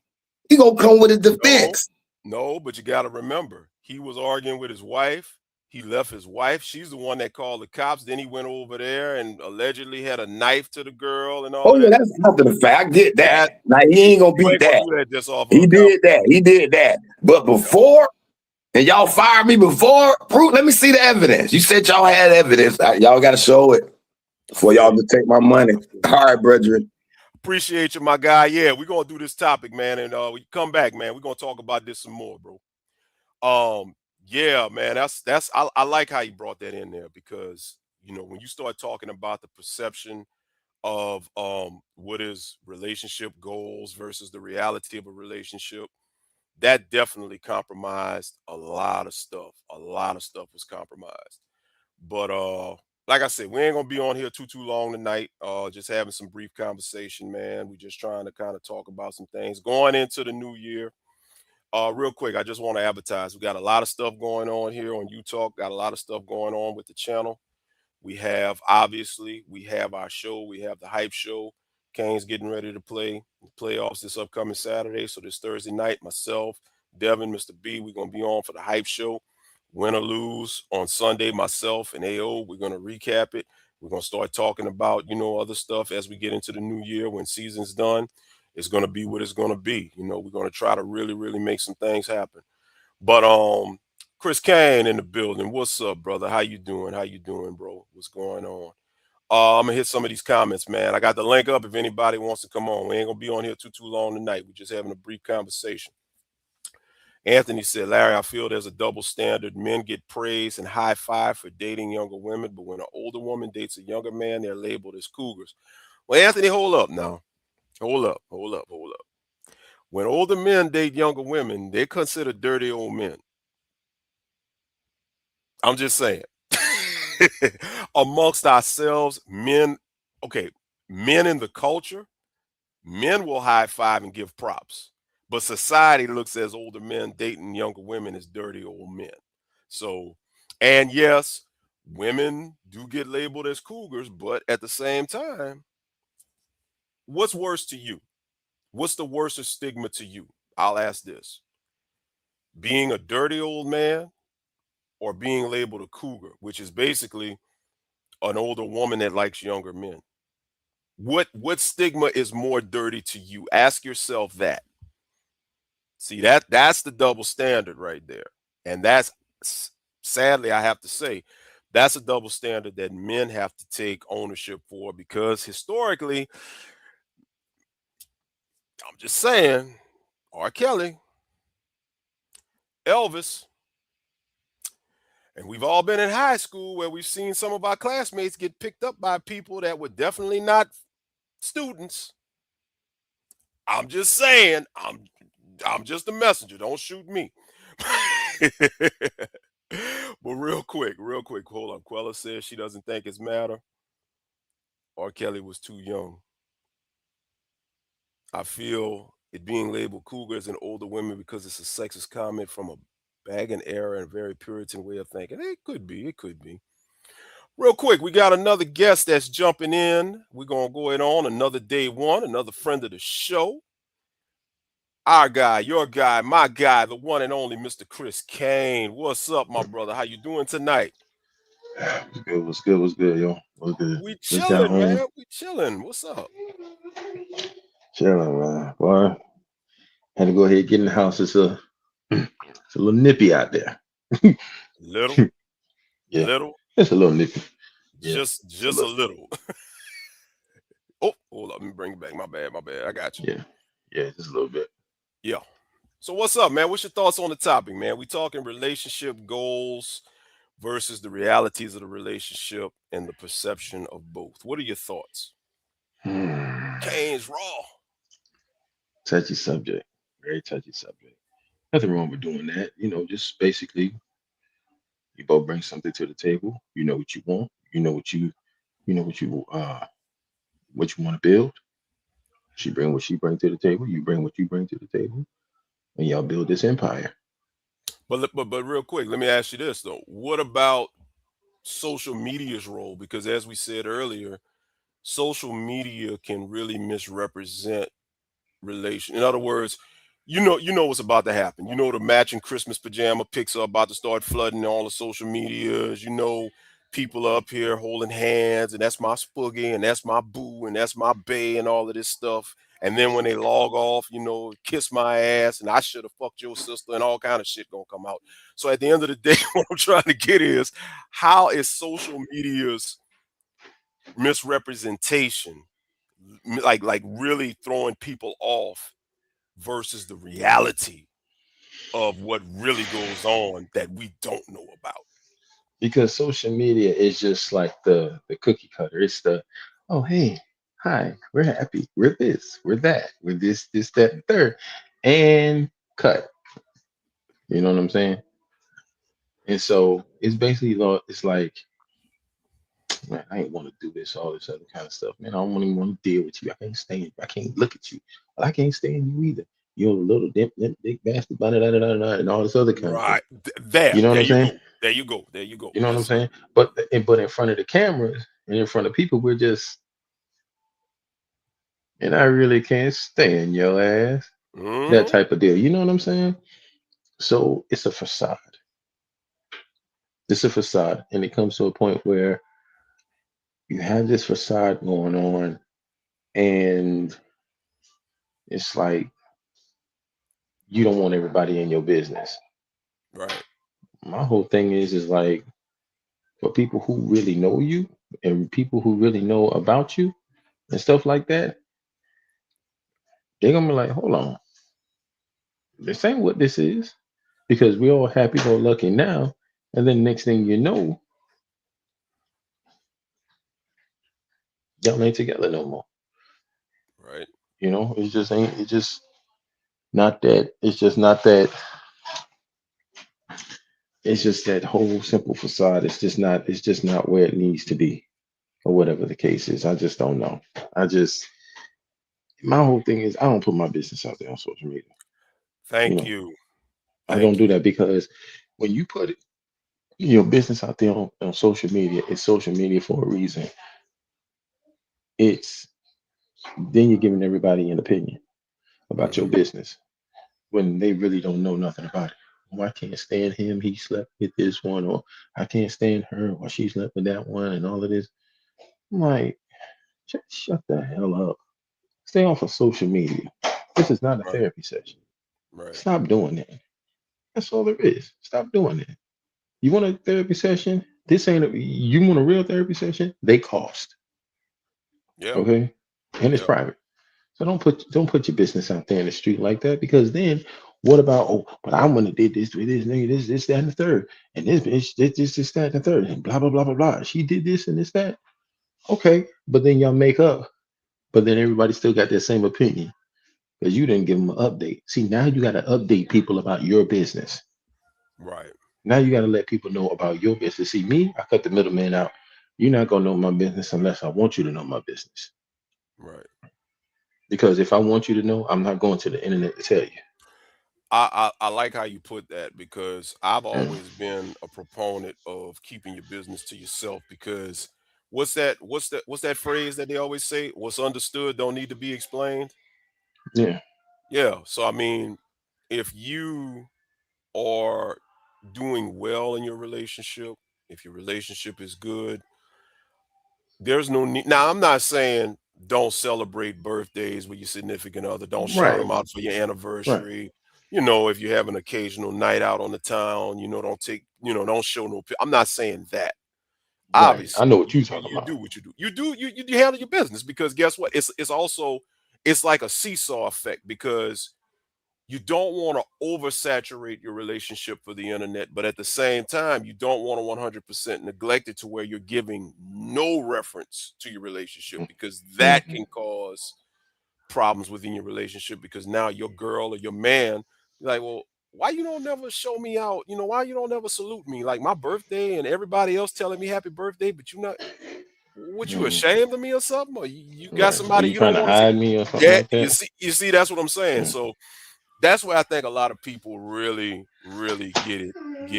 [SPEAKER 6] You gonna come with a defense?
[SPEAKER 3] No, but you got to remember, he was arguing with his wife. He left his wife. She's the one that called the cops. Then he went over there and allegedly had a knife to the girl and all
[SPEAKER 6] Oh
[SPEAKER 3] of
[SPEAKER 6] yeah,
[SPEAKER 3] that.
[SPEAKER 6] that's after the fact. I get that.
[SPEAKER 3] That
[SPEAKER 6] Now he ain't gonna
[SPEAKER 3] you
[SPEAKER 6] beat
[SPEAKER 3] ain't gonna
[SPEAKER 6] that.
[SPEAKER 3] do that just off of
[SPEAKER 6] He
[SPEAKER 3] a
[SPEAKER 6] did that.
[SPEAKER 3] conversation.
[SPEAKER 6] He did that. But before, and y'all fired me before. Proof. Let me see the evidence. You said y'all had evidence. Y'all got to show it before y'all just take my money. All right, brethren.
[SPEAKER 3] Appreciate you, my guy. Yeah, we're gonna do this topic, man, and we come back, man. We're gonna talk about this some more, bro. Yeah, man, I like how you brought that in there because when you start talking about the perception of what is relationship goals versus the reality of a relationship, that definitely compromised a lot of stuff. A lot of stuff was compromised. But like I said, we ain't gonna be on here too long tonight. Just having some brief conversation, man. We're just trying to kind of talk about some things going into the new year. Real quick, I just want to advertise. We got a lot of stuff going on here on UTalk. Got a lot of stuff going on with the channel. We have our show. We have the hype show. Kane's getting ready to play the playoffs this upcoming Saturday. So this Thursday night, myself, Devin, Mr. B, we're gonna be on for the hype show. Win or lose on Sunday, myself and AO, we're gonna recap it. We're gonna start talking about other stuff as we get into the new year when season's done. It's gonna be what it's gonna be. We're gonna try to really make some things happen. But Chris Kane in the building. What's up, brother? How you doing? How you doing, bro? What's going on? I'm gonna hit some of these comments, man. I got the link up if anybody wants to come on. We ain't gonna be on here too long tonight. We're just having a brief conversation. Anthony said, Larry, I feel there's a double standard. Men get praise and high five for dating younger women, but when an older woman dates a younger man, they're labeled as cougars. Well, Anthony, hold up now. Hold up. When older men date younger women, they're considered dirty old men. I'm just saying. Amongst ourselves, men, okay, men in the culture, men will high five and give props. But society looks as older men dating younger women as dirty old men. So, and yes, women do get labeled as cougars, but at the same time, what's worse to you? What's the worst stigma to you? I'll ask this: being a dirty old man or being labeled a cougar, which is basically an older woman that likes younger men. What stigma is more dirty to you? Ask yourself that. See, that's the double standard right there. And that's, sadly, I have to say, that's a double standard that men have to take ownership for, because historically, I'm just saying, R. Kelly, Elvis, and we've all been in high school where we've seen some of our classmates get picked up by people that were definitely not students. I'm just saying, I'm just a messenger. Don't shoot me. But real quick, hold up. Quella says she doesn't think it's matter. R. Kelly was too young. I feel it being labeled cougar as an older women because it's a sexist comment from a bagging era and very Puritan way of thinking. It could be. It could be. Real quick, we got another guest that's jumping in. We're going to go ahead on another day one, another friend of the show. Our guy, your guy, my guy, the one and only Mr. Chris Kane. What's up, my brother? How you doing tonight?
[SPEAKER 7] What's good? What's good? What's good, yo? What's good?
[SPEAKER 3] We
[SPEAKER 7] Just got
[SPEAKER 3] chilling,
[SPEAKER 7] home.
[SPEAKER 3] man. We chilling. What's up?
[SPEAKER 7] Chilling, man. Boy, had to go ahead and get in the house. It's a little nippy out there.
[SPEAKER 3] Little,
[SPEAKER 7] Yeah,
[SPEAKER 3] little,
[SPEAKER 7] it's a little nippy. Yeah, it's a
[SPEAKER 3] just a
[SPEAKER 7] little.
[SPEAKER 3] little. Oh, hold up. Let me bring it back. My bad, my bad. I got you.
[SPEAKER 7] Yeah, yeah, just a little bit.
[SPEAKER 3] Yeah. So what's up, man? What's your thoughts on the topic, man? We talking relationship goals versus the realities of the relationship and the perception of both. What are your thoughts?
[SPEAKER 7] Hmm.
[SPEAKER 3] Kane's raw.
[SPEAKER 7] Touchy subject. Very touchy subject. Nothing wrong with doing that. Just basically you both bring something to the table. You know what you want. You know what you want to build. She bring what she bring to the table. You bring what you bring to the table, and y'all build this empire.
[SPEAKER 3] But real quick, let me ask you this though. What about social media's role? Because as we said earlier, social media can really misrepresent relation. In other words, you know what's about to happen. You know the matching Christmas pajama pics are about to start flooding all the social medias. You know people are up here holding hands, and that's my spoogie, and that's my boo, and that's my bae, and all of this stuff. And then when they log off, kiss my ass, and I should have fucked your sister, and all kind of shit gonna come out. So at the end of the day, what I'm trying to get is how is social media's misrepresentation like really throwing people off versus the reality of what really goes on that we don't know about.
[SPEAKER 7] Because social media is just like the cookie cutter. It's the, oh, hey, hi, we're happy, we're this, we're that, we're this, that, and third, and cut. You know what I'm saying? And so it's basically it's like, man, I ain't want to do this, all this other kind of stuff, man. I don't even want to deal with you. I can't stand, I can't look at you. Well, I can't stand you either. You're a little limp dick bastard, blah, blah, blah, blah, blah, and all this other kind of stuff.
[SPEAKER 3] Right. There.
[SPEAKER 7] You know what
[SPEAKER 3] There
[SPEAKER 7] I'm
[SPEAKER 3] you
[SPEAKER 7] saying?
[SPEAKER 3] go. There you go. There you go.
[SPEAKER 7] You know what I'm
[SPEAKER 3] Yes, sir.
[SPEAKER 7] saying? But in front of the cameras and in front of people, we're just, and I really can't stand your ass. That
[SPEAKER 3] Hmm.
[SPEAKER 7] type of deal. You know what I'm saying? So it's a facade. It's a facade. And it comes to a point where you have this facade going on, and it's like you don't want everybody in your business.
[SPEAKER 3] Right.
[SPEAKER 7] My whole thing is like for people who really know you and people who really know about you and stuff like that, they're gonna be like, hold on, this ain't what this is. Because we're all happy go lucky now. And then next thing you know, y'all ain't together no more.
[SPEAKER 3] Right.
[SPEAKER 7] It's just ain't it's just not that it's just not that it's just that whole simple facade. It's just not where it needs to be, or whatever the case is. I just don't know. I just My whole thing is I don't put my business out there on social media. You
[SPEAKER 3] Thank
[SPEAKER 7] know,
[SPEAKER 3] you.
[SPEAKER 7] I don't
[SPEAKER 3] Thank
[SPEAKER 7] do
[SPEAKER 3] you.
[SPEAKER 7] that because when you put your business out there on social media, it's social media for a reason. It's Then you're giving everybody an opinion about your
[SPEAKER 3] Hmm.
[SPEAKER 7] business when they really don't know nothing about it. Oh, I can't stand him. He slept with this one, or I can't stand her, or she slept with that one, and all of this. I'm like, just shut the hell up. Stay off of social media. This is not a
[SPEAKER 3] Right.
[SPEAKER 7] therapy session.
[SPEAKER 3] Right.
[SPEAKER 7] Stop doing that. That's all there is. Stop doing that. You want a therapy session? You want a real therapy session? They cost.
[SPEAKER 3] Yeah.
[SPEAKER 7] Okay? And it's
[SPEAKER 3] Yeah.
[SPEAKER 7] private. So don't put your business out there in the street like that, because then what about, oh, but I want to did this with this nigga, this, that, and the third. And this bitch did this, that, and the third, and blah blah blah blah blah. She did this and this, that. Okay. But then y'all make up, but then everybody still got that same opinion because you didn't give them an update. See, now you gotta update people about your business.
[SPEAKER 3] Right.
[SPEAKER 7] Now you got to let people know about your business. See, me, I cut the middleman out. You're not gonna know my business unless I want you to know my business.
[SPEAKER 3] Right.
[SPEAKER 7] Because if I want you to know, I'm not going to the internet to tell you.
[SPEAKER 3] I like how you put that because I've
[SPEAKER 7] Mm,
[SPEAKER 3] always been a proponent of keeping your business to yourself because what's that phrase that they always say? What's understood don't need to be explained.
[SPEAKER 7] yeah.
[SPEAKER 3] Yeah. So I mean, if you are doing well in your relationship, if your relationship is good, there's no need. Now, I'm not saying don't celebrate birthdays with your significant other. Don't shout
[SPEAKER 7] Right.
[SPEAKER 3] them out for your
[SPEAKER 7] Right.
[SPEAKER 3] anniversary. If you have an occasional night out on the town, don't take, don't show no. I'm not saying that.
[SPEAKER 7] Right. I
[SPEAKER 3] Obviously,
[SPEAKER 7] know what
[SPEAKER 3] you
[SPEAKER 7] you're
[SPEAKER 3] you
[SPEAKER 7] talking
[SPEAKER 3] you
[SPEAKER 7] about.
[SPEAKER 3] do what you do. You handle your business because guess what? It's also it's like a seesaw effect because you don't want to oversaturate your relationship for the internet, but at the same time, you don't want to 100% neglect it to where you're giving no reference to your relationship because that
[SPEAKER 7] Mm-hmm.
[SPEAKER 3] can cause problems within your relationship because now your girl or your man, like, well, why you don't never show me out? Why you don't never salute me? Like my birthday and everybody else telling me happy birthday, but you not, what you
[SPEAKER 7] Mm-hmm.
[SPEAKER 3] ashamed of me or something? Or you got
[SPEAKER 7] Right. Are
[SPEAKER 3] somebody
[SPEAKER 7] you
[SPEAKER 3] you
[SPEAKER 7] trying
[SPEAKER 3] don't
[SPEAKER 7] to
[SPEAKER 3] want to see?
[SPEAKER 7] hide me or something
[SPEAKER 3] Yeah,
[SPEAKER 7] like
[SPEAKER 3] you
[SPEAKER 7] that?
[SPEAKER 3] see, that's what I'm saying.
[SPEAKER 7] Mm.
[SPEAKER 3] So that's where I think a lot of people really, really get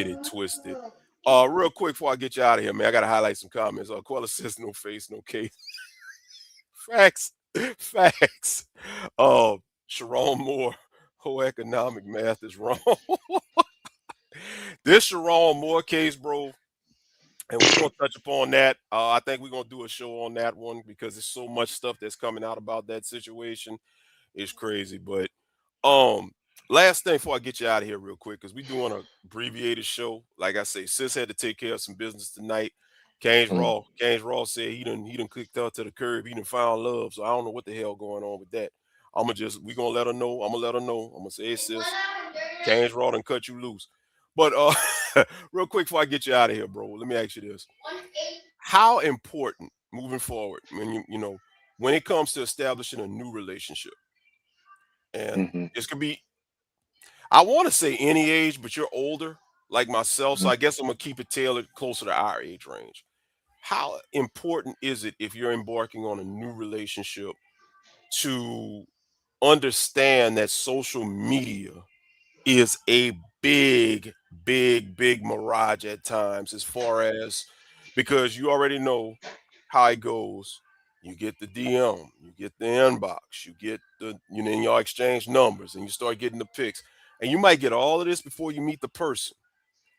[SPEAKER 3] it twisted. Real quick before I get you out of here, man, I gotta highlight some comments. Quella says no face, no case. Facts. Facts. Uh Sharon Moore, whole economic math is wrong. This Sharon Moore case, bro, and we're gonna touch upon that. I think we're gonna do a show on that one because there's so much stuff that's coming out about that situation. It's crazy. But um, last thing before I get you out of here real quick, because we doing a abbreviated show. Like I say, sis had to take care of some business tonight.
[SPEAKER 7] Mm.
[SPEAKER 3] Canes Raw said he done clicked her to the curb, he done found love. So I don't know what the hell going on with that. We gonna let her know. I'm gonna let her know. I'm gonna say, hey sis, Canes Raw done cut you loose. But real quick before I get you out of here, bro, let me ask you this. How important moving forward when when it comes to establishing a new relationship, and
[SPEAKER 7] Mm-hmm.
[SPEAKER 3] this could be, I want to say any age, but you're older like myself, so I guess I'm gonna keep it tailored closer to our age range. How important is it if you're embarking on a new relationship to understand that social media is a big, big, big mirage at times, as far as because you already know how it goes. You get the DM, you get the inbox, you get and y'all exchange numbers and you start getting the pics. And you might get all of this before you meet the person.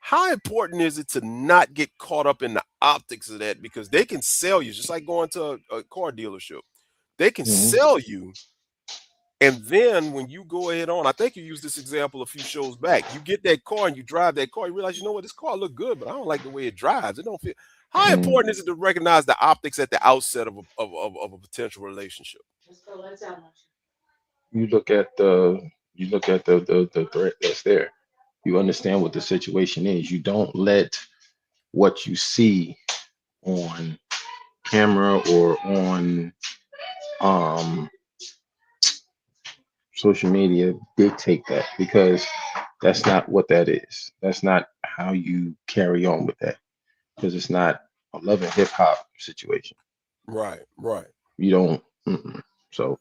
[SPEAKER 3] How important is it to not get caught up in the optics of that? Because they can sell you, just like going to a car dealership. They can
[SPEAKER 7] Mm-hmm.
[SPEAKER 3] sell you, and then when you go ahead on, I think you used this example a few shows back. You get that car and you drive that car, you realize, you know what, this car look good, but I don't like the way it drives. It don't feel. How
[SPEAKER 7] Mm.
[SPEAKER 3] important is it to recognize the optics at the outset of a potential relationship?
[SPEAKER 7] You look at the threat that's there. You understand what the situation is. You don't let what you see on camera or on um social media dictate that, because that's not what that is. That's not how you carry on with that, because it's not a love and hip hop situation.
[SPEAKER 3] Right, right.
[SPEAKER 7] You don't. Mm-mm. So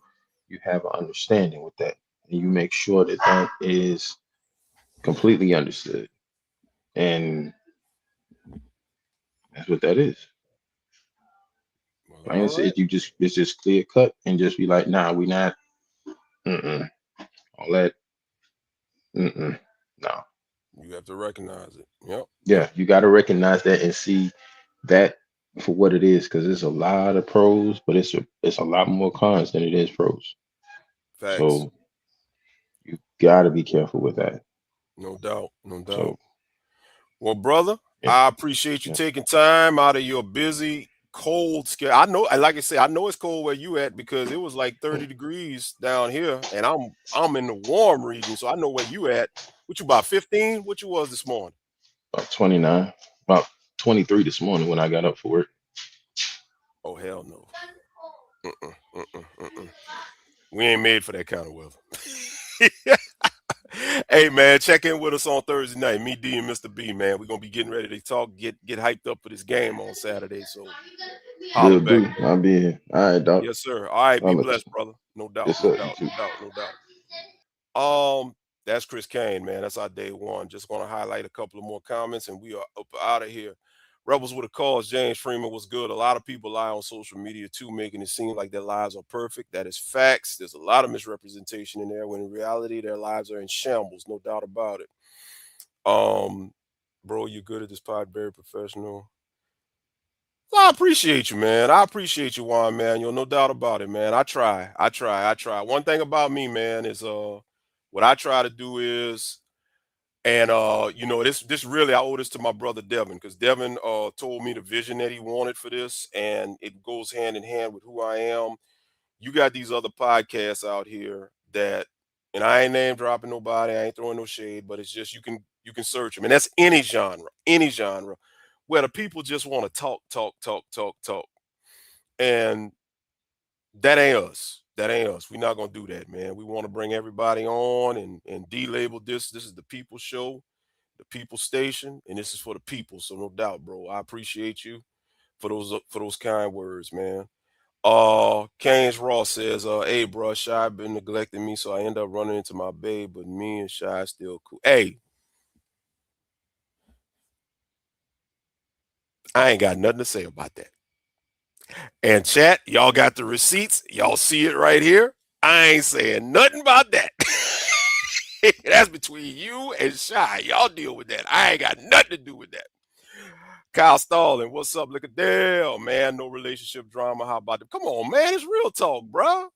[SPEAKER 7] you have an understanding with that, and you make sure that that is completely understood, and that's what that is.
[SPEAKER 3] Well,
[SPEAKER 7] Plain
[SPEAKER 3] all
[SPEAKER 7] and
[SPEAKER 3] right.
[SPEAKER 7] simple, you just it's just clear cut, and just be like, nah, we not. Mm-mm. All that. Mm-mm. No.
[SPEAKER 3] You have to recognize it. Yep, yep.
[SPEAKER 7] Yeah, you got to recognize that and see that for what it is, because there's a lot of pros, but it's a lot more cons than it is pros.
[SPEAKER 3] Facts.
[SPEAKER 7] So you got to be careful with that.
[SPEAKER 3] No doubt. No doubt.
[SPEAKER 7] So
[SPEAKER 3] Well, brother,
[SPEAKER 7] yeah,
[SPEAKER 3] I appreciate you
[SPEAKER 7] yeah.
[SPEAKER 3] taking time out of your busy, cold schedule. I know, like I said, I know it's cold where you at because it was like 30 degrees down here, and I'm in the warm region, so I know where you at. What you about 15? What you was this morning?
[SPEAKER 7] About 29, about 23 this morning when I got up for work.
[SPEAKER 3] Oh hell no. Mm-mm, mm-mm, mm-mm. We ain't made for that kind of weather. Hey man, check in with us on Thursday night. Me, D, and Mr. B, man. We're gonna be getting ready to talk, get hyped up for this game on Saturday. So holler
[SPEAKER 7] Will
[SPEAKER 3] back,
[SPEAKER 7] do.
[SPEAKER 3] man.
[SPEAKER 7] I'll be here. All right, Doc.
[SPEAKER 3] Yes, sir. All right, be
[SPEAKER 7] I'll let you
[SPEAKER 3] blessed,
[SPEAKER 7] know.
[SPEAKER 3] brother. No doubt,
[SPEAKER 7] Yes,
[SPEAKER 3] no
[SPEAKER 7] sir. You
[SPEAKER 3] doubt,
[SPEAKER 7] too.
[SPEAKER 3] no doubt, no doubt. That's Chris Kane, man. That's our day one. Just gonna highlight a couple of more comments and we are up out of here. Rebels with a cause. James Freeman was good. A lot of people lie on social media too, making it seem like their lives are perfect. That is facts. There's a lot of misrepresentation in there when in reality their lives are in shambles, no doubt about it. Um, bro, you're good at this pod, very professional. Well, I appreciate you, man. I appreciate you, Juan, man. You'll no doubt about it, man. I try. One thing about me, man, is what I try to do is and this really I owe this to my brother Devin, because Devin told me the vision that he wanted for this, and it goes hand in hand with who I am. You got these other podcasts out here that, and I ain't name dropping nobody, I ain't throwing no shade, but it's just you can search them, and that's any genre, where the people just want to talk, talk, talk, talk, talk, and that ain't us. That ain't us. We're not gonna do that, man. We want to bring everybody on and de-label this. This is the people show, the people station, and this is for the people. So no doubt, bro. I appreciate you for those kind words, man. Canes Ross says, hey, bro, Shy been neglecting me, so I end up running into my babe, but me and Shy still cool. Hey, I ain't got nothing to say about that. And chat, y'all got the receipts. Y'all see it right here. I ain't saying nothing about that. That's between you and Shy. Y'all deal with that. I ain't got nothing to do with that. Kyle Stalling, what's up? Look at Dale, man. No relationship drama. How about it? Come on, man. It's real talk, bro.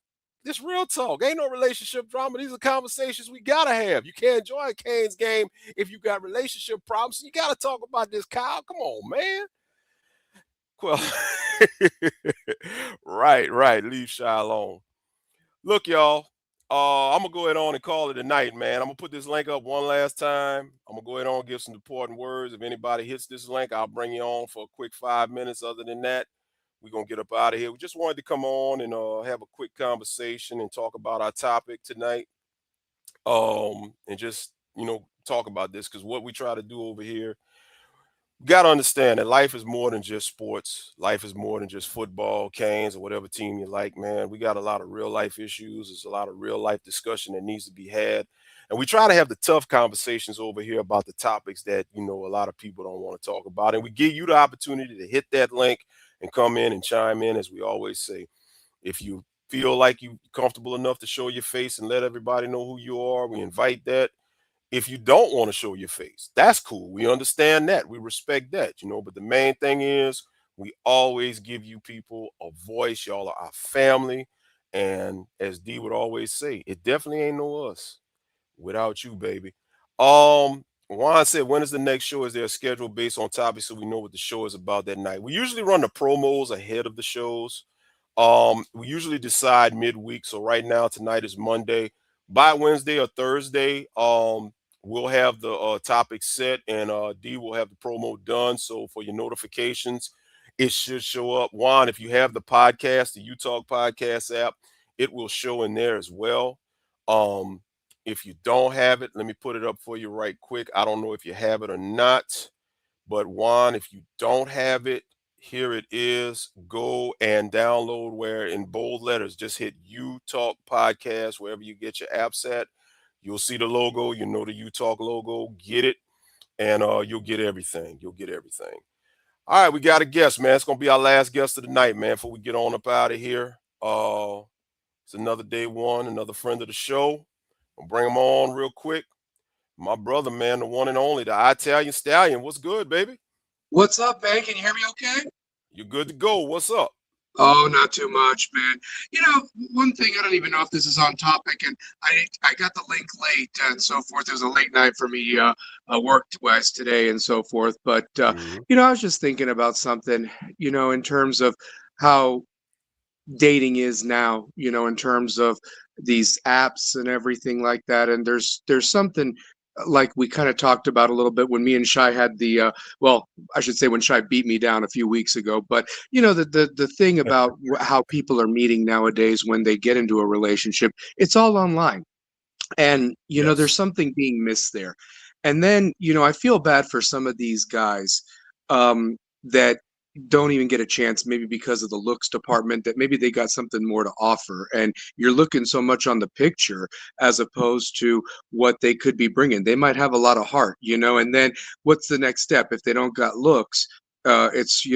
[SPEAKER 3] It's real talk. Ain't no relationship drama. These are conversations we gotta have. You can't enjoy a Canes game if you got relationship problems. You gotta talk about this, Kyle. Come on, man. Well, right. Leave Shy alone. Look, y'all. I'm gonna go ahead on and call it a night, man. I'm gonna put this link up one last time. I'm gonna go ahead on and give some important words. If anybody hits this link, I'll bring you on for a quick 5 minutes. Other than that, we're gonna get up out of here. We just wanted to come on and have a quick conversation and talk about our topic tonight. And just talk about this, because what we try to do over here, you got to understand that life is more than just sports. Life is more than just football, Canes, or whatever team you like, man. We got a lot of real life issues. There's a lot of real life discussion that needs to be had. And we try to have the tough conversations over here about the topics that, a lot of people don't want to talk about. And we give you the opportunity to hit that link and come in and chime in, as we always say. If you feel like you're comfortable enough to show your face and let everybody know who you are, we invite that. If you don't want to show your face, that's cool. We understand that. We respect that, But the main thing is we always give you people a voice. Y'all are our family. And as D would always say, it definitely ain't no us without you, baby. Juan said, when is the next show? Is there a schedule based on topics so we know what the show is about that night? We usually run the promos ahead of the shows. We usually decide midweek. So right now, tonight is Monday. By Wednesday or Thursday, we'll have the topic set, and D will have the promo done. So for your notifications, it should show up. Juan, if you have the podcast, the UTalk podcast app, it will show in there as well. If you don't have it, let me put it up for you right quick. I don't know if you have it or not, but Juan, if you don't have it, here it is. Go and download, where in bold letters, just hit U Talk Podcast, wherever you get your apps at. You'll see the logo. You know the U Talk logo. Get it, and you'll get everything. You'll get everything. All right, we got a guest, man. It's going to be our last guest of the night, man, before we get on up out of here. It's another day one, another friend of the show. I'll bring him on real quick. My brother, man, the one and only, the Italian Stallion. What's good, baby?
[SPEAKER 8] What's up, man? Can you hear me okay?
[SPEAKER 3] You're good to go. What's up?
[SPEAKER 8] Oh, not too much, man. One thing, I don't even know if this is on topic, and I got the link late and so forth. It was a late night for me, work-wise today and so forth. But
[SPEAKER 3] Mm-hmm.
[SPEAKER 8] I was just thinking about something, in terms of how dating is now, in terms of these apps and everything like that. And there's something like we kind of talked about a little bit when me and Shai had the well, I should say when Shai beat me down a few weeks ago. But the thing about how people are meeting nowadays when they get into a relationship, it's all online. And, there's
[SPEAKER 3] Yes.
[SPEAKER 8] something being missed there. And then, I feel bad for some of these guys that don't even get a chance, maybe because of the looks department, that maybe they got something more to offer. And you're looking so much on the picture as opposed to what they could be bringing. They might have a lot of heart, and then what's the next step if they don't got looks? It's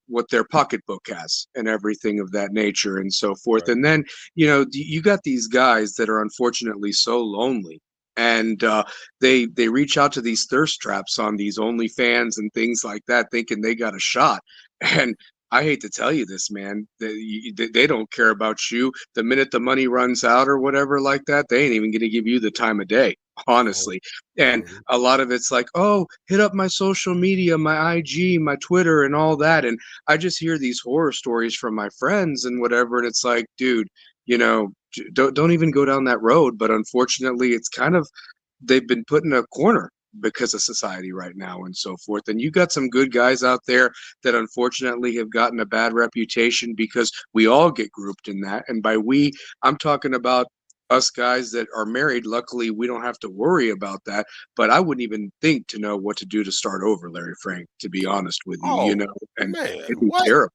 [SPEAKER 8] what their pocketbook has and everything of that nature and so forth.
[SPEAKER 3] Right.
[SPEAKER 8] And then you got these guys that are unfortunately so lonely, and they reach out to these thirst traps on these OnlyFans and things like that, thinking they got a shot. And I hate to tell you this, man, they don't care about you. The minute the money runs out or whatever like that, they ain't even going to give you the time of day,
[SPEAKER 3] Oh,
[SPEAKER 8] honestly. And
[SPEAKER 3] mhm.
[SPEAKER 8] a lot of it's like, oh, hit up my social media, my IG, my Twitter, and all that. And I just hear these horror stories from my friends and whatever, and it's like, dude, don't even go down that road. But unfortunately, it's kind of they've been put in a corner because of society right now and so forth. And you got some good guys out there that unfortunately have gotten a bad reputation because we all get grouped in that. And by we, I'm talking about us guys that are married. Luckily, we don't have to worry about that. But I wouldn't even think to know what to do to start over, Larry Frank, to be honest with you,
[SPEAKER 3] Oh,
[SPEAKER 8] and
[SPEAKER 3] man,
[SPEAKER 8] it'd be
[SPEAKER 3] what?
[SPEAKER 8] terrible.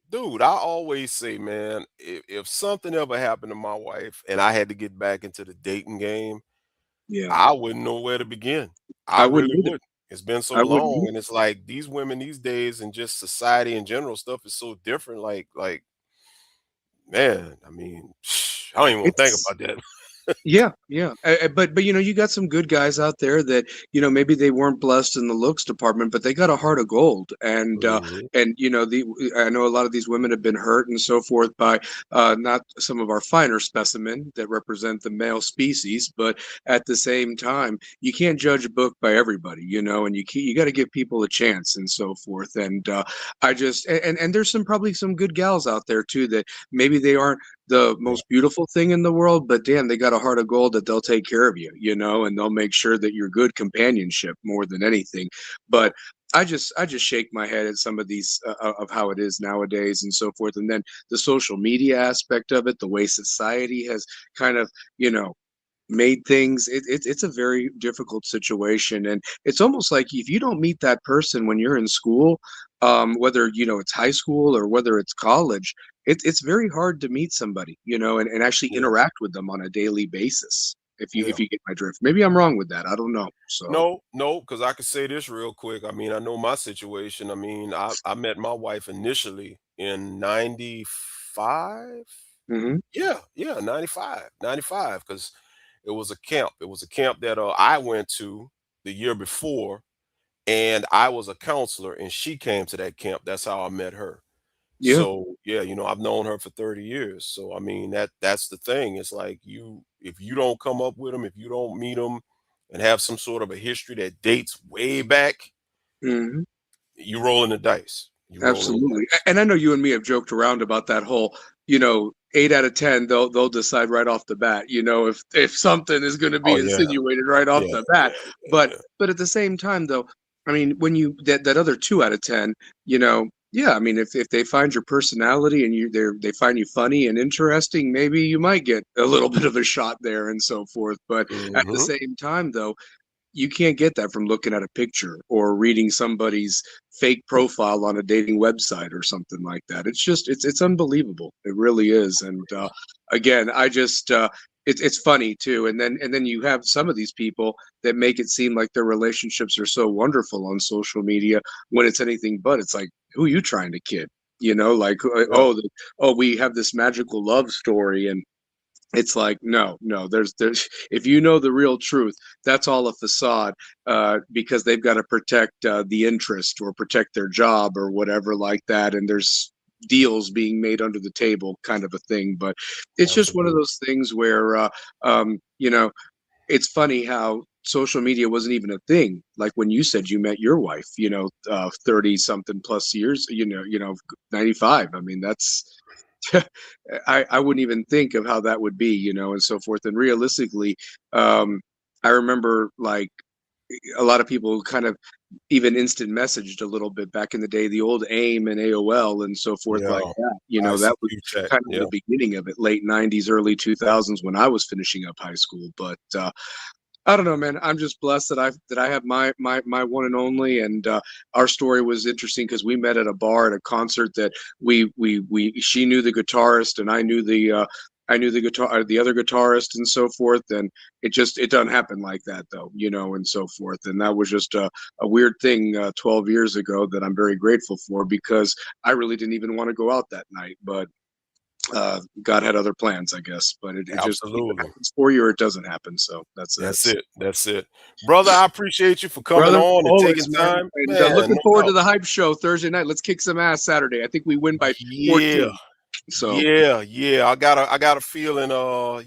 [SPEAKER 3] Dude, I always say, man, if something ever happened to my wife and I had to get back into the dating game,
[SPEAKER 8] Yeah,
[SPEAKER 3] I wouldn't know where to begin. I
[SPEAKER 8] I wouldn't
[SPEAKER 3] really
[SPEAKER 8] either.
[SPEAKER 3] wouldn't. It's been so
[SPEAKER 8] I wouldn't
[SPEAKER 3] long,
[SPEAKER 8] either.
[SPEAKER 3] and it's like these women these days and just society in general stuff is so different. Like, man, I mean, I don't even want to think
[SPEAKER 8] It's
[SPEAKER 3] about that.
[SPEAKER 8] Yeah, yeah, but you got some good guys out there that maybe they weren't blessed in the looks department, but they got a heart of gold,
[SPEAKER 3] Mhm.
[SPEAKER 8] and I know a lot of these women have been hurt and so forth by not some of our finer specimen that represent the male species, but at the same time, you can't judge a book by everybody, and you got to give people a chance and so forth, and I just and there's probably some good gals out there too that maybe they aren't the
[SPEAKER 3] Yeah,
[SPEAKER 8] most beautiful thing in the world, but damn, they got a heart of gold that they'll take care of you, and they'll make sure that you're good companionship more than anything.
[SPEAKER 3] yeah,
[SPEAKER 8] But I just shake my head at some of these of how it is nowadays and so forth, and then the social media aspect of it, the way society has kind of you know made things it's a very difficult situation, and it's almost like if you don't meet that person when you're in school, whether it's high school or whether it's college, it's very hard to meet somebody, and actually
[SPEAKER 3] yeah,
[SPEAKER 8] interact with them on a daily basis, if you
[SPEAKER 3] yeah.
[SPEAKER 8] if you get my drift. Maybe I'm wrong with that, I don't know. So
[SPEAKER 3] No, no, because I could say this real quick. I mean, I know my situation. I mean, I met my wife initially in 95.
[SPEAKER 8] hmm
[SPEAKER 3] Yeah, yeah, 95, 95, because it was a camp. It was a camp that I went to the year before, and I was a counselor, and she came to that camp. That's how I met her.
[SPEAKER 8] yeah.
[SPEAKER 3] So yeah, I've known her for 30 years. So I mean, that's the thing. It's like if you don't come up with them, if you don't meet them, and have some sort of a history that dates way back,
[SPEAKER 8] hmm
[SPEAKER 3] you rolling the dice. You rolling the
[SPEAKER 8] Absolutely.
[SPEAKER 3] dice.
[SPEAKER 8] And I know you and me have joked around about that whole, 8 out of 10, they'll decide right off the bat, if something is going to be
[SPEAKER 3] Oh yeah,
[SPEAKER 8] insinuated right off
[SPEAKER 3] yeah,
[SPEAKER 8] the bat.
[SPEAKER 3] yeah, yeah,
[SPEAKER 8] But
[SPEAKER 3] yeah.
[SPEAKER 8] but at the same time though, I mean, when you that other 2 out of 10, yeah, I mean, if they find your personality and they find you funny and interesting, maybe you might get a little bit of a shot there and so forth. But at the
[SPEAKER 3] Hmm.
[SPEAKER 8] same time though, you can't get that from looking at a picture or reading somebody's fake profile on a dating website or something like that. It's just it's unbelievable. It really is. And again, I just it's funny too. And then you have some of these people that make it seem like their relationships are so wonderful on social media when it's anything but. It's like, who are you trying to kid? Like
[SPEAKER 3] Yeah,
[SPEAKER 8] we have this magical love story, and it's like, no, no, there's if you know the real truth, that's all a facade, because they've got to protect the interest or protect their job or whatever like that, and there's deals being made under the table kind of a thing. But it's just one of
[SPEAKER 3] absolutely.
[SPEAKER 8] those things where um, you know it's funny how social media wasn't even a thing, like when you said you met your wife, 30 something plus years, 95. I mean, that's I wouldn't even think of how that would be, and so forth. And realistically, I remember like a lot of people kind of even instant messaged a little bit back in the day, the old AIM and AOL and so forth
[SPEAKER 3] Yeah,
[SPEAKER 8] like that. You know, that was
[SPEAKER 3] ICQ chat.
[SPEAKER 8] kind of
[SPEAKER 3] Yeah,
[SPEAKER 8] the beginning of it, late 90s, early 2000s when I was finishing up high school. But I don't know, man. I'm just blessed that I have my one and only. And our story was interesting because we met at a bar at a concert that we she knew the guitarist and I knew the other guitarist and so forth. And it doesn't happen like that though, you know, and so forth. And that was just a weird thing 12 years ago that I'm very grateful for because I really didn't even want to go out that night, but God had other plans, I guess. But it just either
[SPEAKER 3] absolutely.
[SPEAKER 8] happens for you or it doesn't happen. So
[SPEAKER 3] That's it. That's it. Brother, I appreciate you for coming
[SPEAKER 8] brother,
[SPEAKER 3] on and taking
[SPEAKER 8] always, man.
[SPEAKER 3] time.
[SPEAKER 8] And
[SPEAKER 3] Man,
[SPEAKER 8] looking
[SPEAKER 3] no
[SPEAKER 8] forward to
[SPEAKER 3] doubt.
[SPEAKER 8] the hype show Thursday night. Let's kick some ass Saturday. I think we win by
[SPEAKER 3] Yeah.
[SPEAKER 8] 14. So,
[SPEAKER 3] Yeah. I got a feeling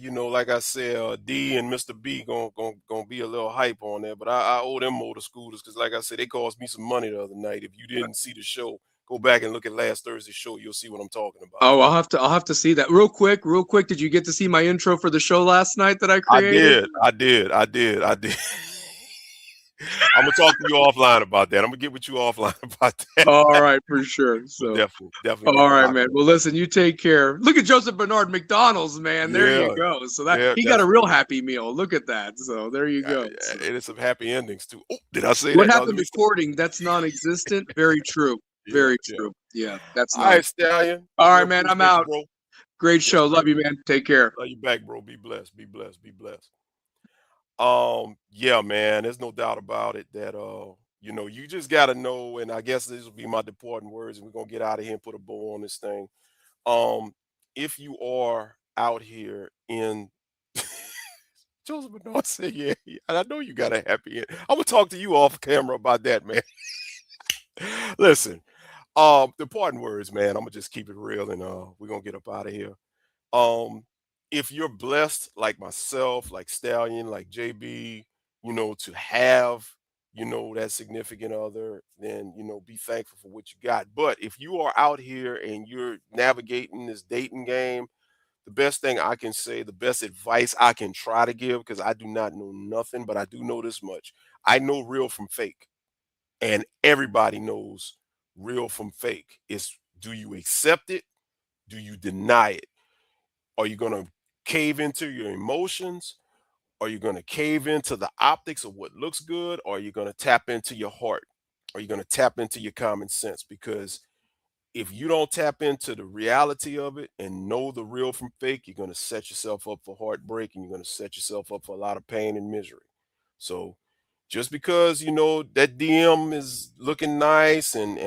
[SPEAKER 3] you know, like I said, D and Mr. B gonna be a little hype on there, but I owe them motor scooters because like I said, they cost me some money the other night. If you didn't see the show, go back and look at last Thursday's show, you'll see what I'm talking about.
[SPEAKER 8] oh, I'll have to see that real quick. Real quick, did you get to see my intro for the show last night that I
[SPEAKER 3] I
[SPEAKER 8] created?
[SPEAKER 3] did. I'm gonna talk to you offline about that. I'm gonna get with you offline about that.
[SPEAKER 8] All right, for sure.
[SPEAKER 3] But
[SPEAKER 8] So,
[SPEAKER 3] definitely
[SPEAKER 8] all
[SPEAKER 3] gonna
[SPEAKER 8] right,
[SPEAKER 3] rock
[SPEAKER 8] man.
[SPEAKER 3] it.
[SPEAKER 8] Well, listen, you take care. Look at Joseph Bernard McDonald's, man. There you
[SPEAKER 3] Yeah,
[SPEAKER 8] go. So that
[SPEAKER 3] yeah,
[SPEAKER 8] he got a real
[SPEAKER 3] definitely.
[SPEAKER 8] happy meal. Look at that. So there you go. So,
[SPEAKER 3] And it's some happy endings too. Oh, did I say
[SPEAKER 8] what
[SPEAKER 3] that? No,
[SPEAKER 8] happened
[SPEAKER 3] let me
[SPEAKER 8] to courting? That's non-existent. Very true.
[SPEAKER 3] yeah,
[SPEAKER 8] Very
[SPEAKER 3] yeah.
[SPEAKER 8] true. Yeah, that's
[SPEAKER 3] All
[SPEAKER 8] non.
[SPEAKER 3] right, Stallion.
[SPEAKER 8] All
[SPEAKER 3] We
[SPEAKER 8] right, man. I'm
[SPEAKER 3] appreciate you,
[SPEAKER 8] out.
[SPEAKER 3] bro.
[SPEAKER 8] Great
[SPEAKER 3] Yes,
[SPEAKER 8] show. Love
[SPEAKER 3] sir.
[SPEAKER 8] you, man. Take care.
[SPEAKER 3] Love you back, bro. Be blessed. Be blessed. Be blessed. Yeah, man. There's no doubt about it that you know, you just gotta know, and I guess this will be my departing words, and we're gonna get out of here and put a bow on this thing. Um, if you are out here in Joseph Bernard said, yeah, and I know you got a happy end. I'm gonna talk to you off camera about that, man. Listen, the parting words, man. I'm gonna just keep it real, and we're gonna get up out of here. Um, if you're blessed like myself, like Stallion, like JB, you know, to have, you know, that significant other, then, you know, be thankful for what you got. But if you are out here and you're navigating this dating game, the best thing I can say, the best advice I can try to give, because I do not know nothing, but I do know this much. I know real from fake, and everybody knows real from fake. It's, do you accept it? Do you deny it? Are you going to cave into your emotions? Are you going to cave into the optics of what looks good? Or are you going to tap into your heart? Are you going to tap into your common sense? Because if you don't tap into the reality of it and know the real from fake, you're going to set yourself up for heartbreak, and you're going to set yourself up for a lot of pain and misery. So just because, you know, that DM is looking nice and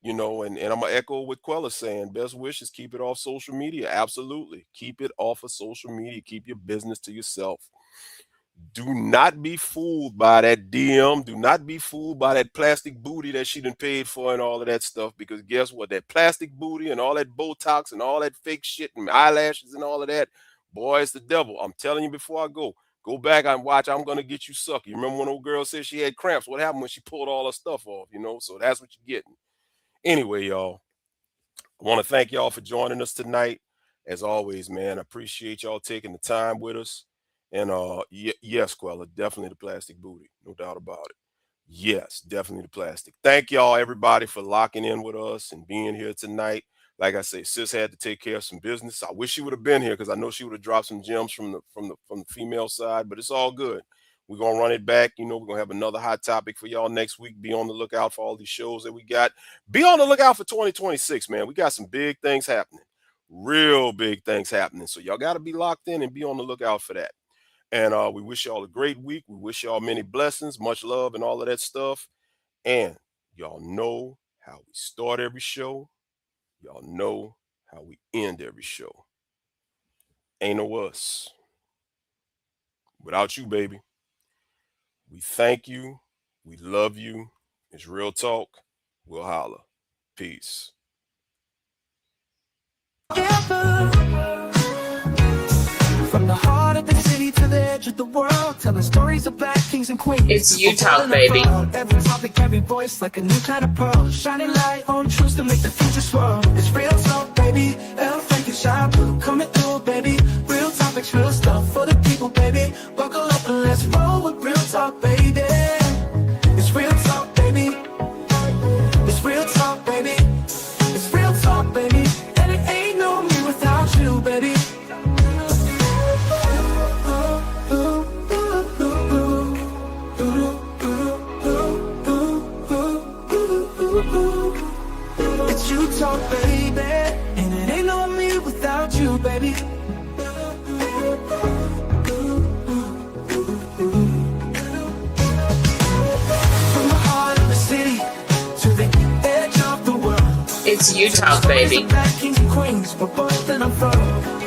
[SPEAKER 3] you know, and I'm gonna echo what Quella's saying, best wishes, keep it off social media. Absolutely. Keep it off of social media. Keep your business to yourself. Do not be fooled by that DM. Do not be fooled by that plastic booty that she done paid for and all of that stuff. Because guess what? That plastic booty and all that Botox and all that fake shit and eyelashes and all of that, boy, it's the devil. I'm telling you before I go. Go back and watch I'm Gonna Get You Sucky. You remember when old girl said she had cramps? What happened when she pulled all her stuff off, you know? So that's what you're getting. Anyway, y'all, I want to thank y'all for joining us tonight. As always, man, I appreciate y'all taking the time with us. And yes, Quella, definitely the plastic booty, no doubt about it. Yes, definitely the plastic. Thank y'all, everybody, for locking in with us and being here tonight. Like I say, sis had to take care of some business. I wish she would have been here because I know she would have dropped some gems from the female side, but it's all good. We're gonna run it back. You know, we're gonna have another hot topic for y'all next week. Be on the lookout for all these shows that we got. Be on the lookout for 2026, man. We got some big things happening, real big things happening. So y'all got to be locked in and be on the lookout for that. And we wish y'all a great week. We wish y'all many blessings, much love, and all of that stuff. And y'all know how we start every show. Y'all know how we end every show. Ain't no us without you, baby. We thank you. We love you. It's real talk. We'll holla. Peace.
[SPEAKER 1] From the heart of the city to the edge of the world, telling stories of black kings and queens.
[SPEAKER 2] It's you
[SPEAKER 1] We're
[SPEAKER 2] talk,
[SPEAKER 1] falling
[SPEAKER 2] baby.
[SPEAKER 1] apart. Every topic, every voice, like a new kind of pearl. Shining light on truths to make the future swirl. It's real talk, baby. El Frankenstein blue coming through, baby. Real topics, real stuff for the people, baby. Buckle up and let's roll with real talk, baby. baby. From the heart of the city to the edge of the world.
[SPEAKER 2] It's you talk, baby.
[SPEAKER 1] Black kings and queens, but both in a furrow.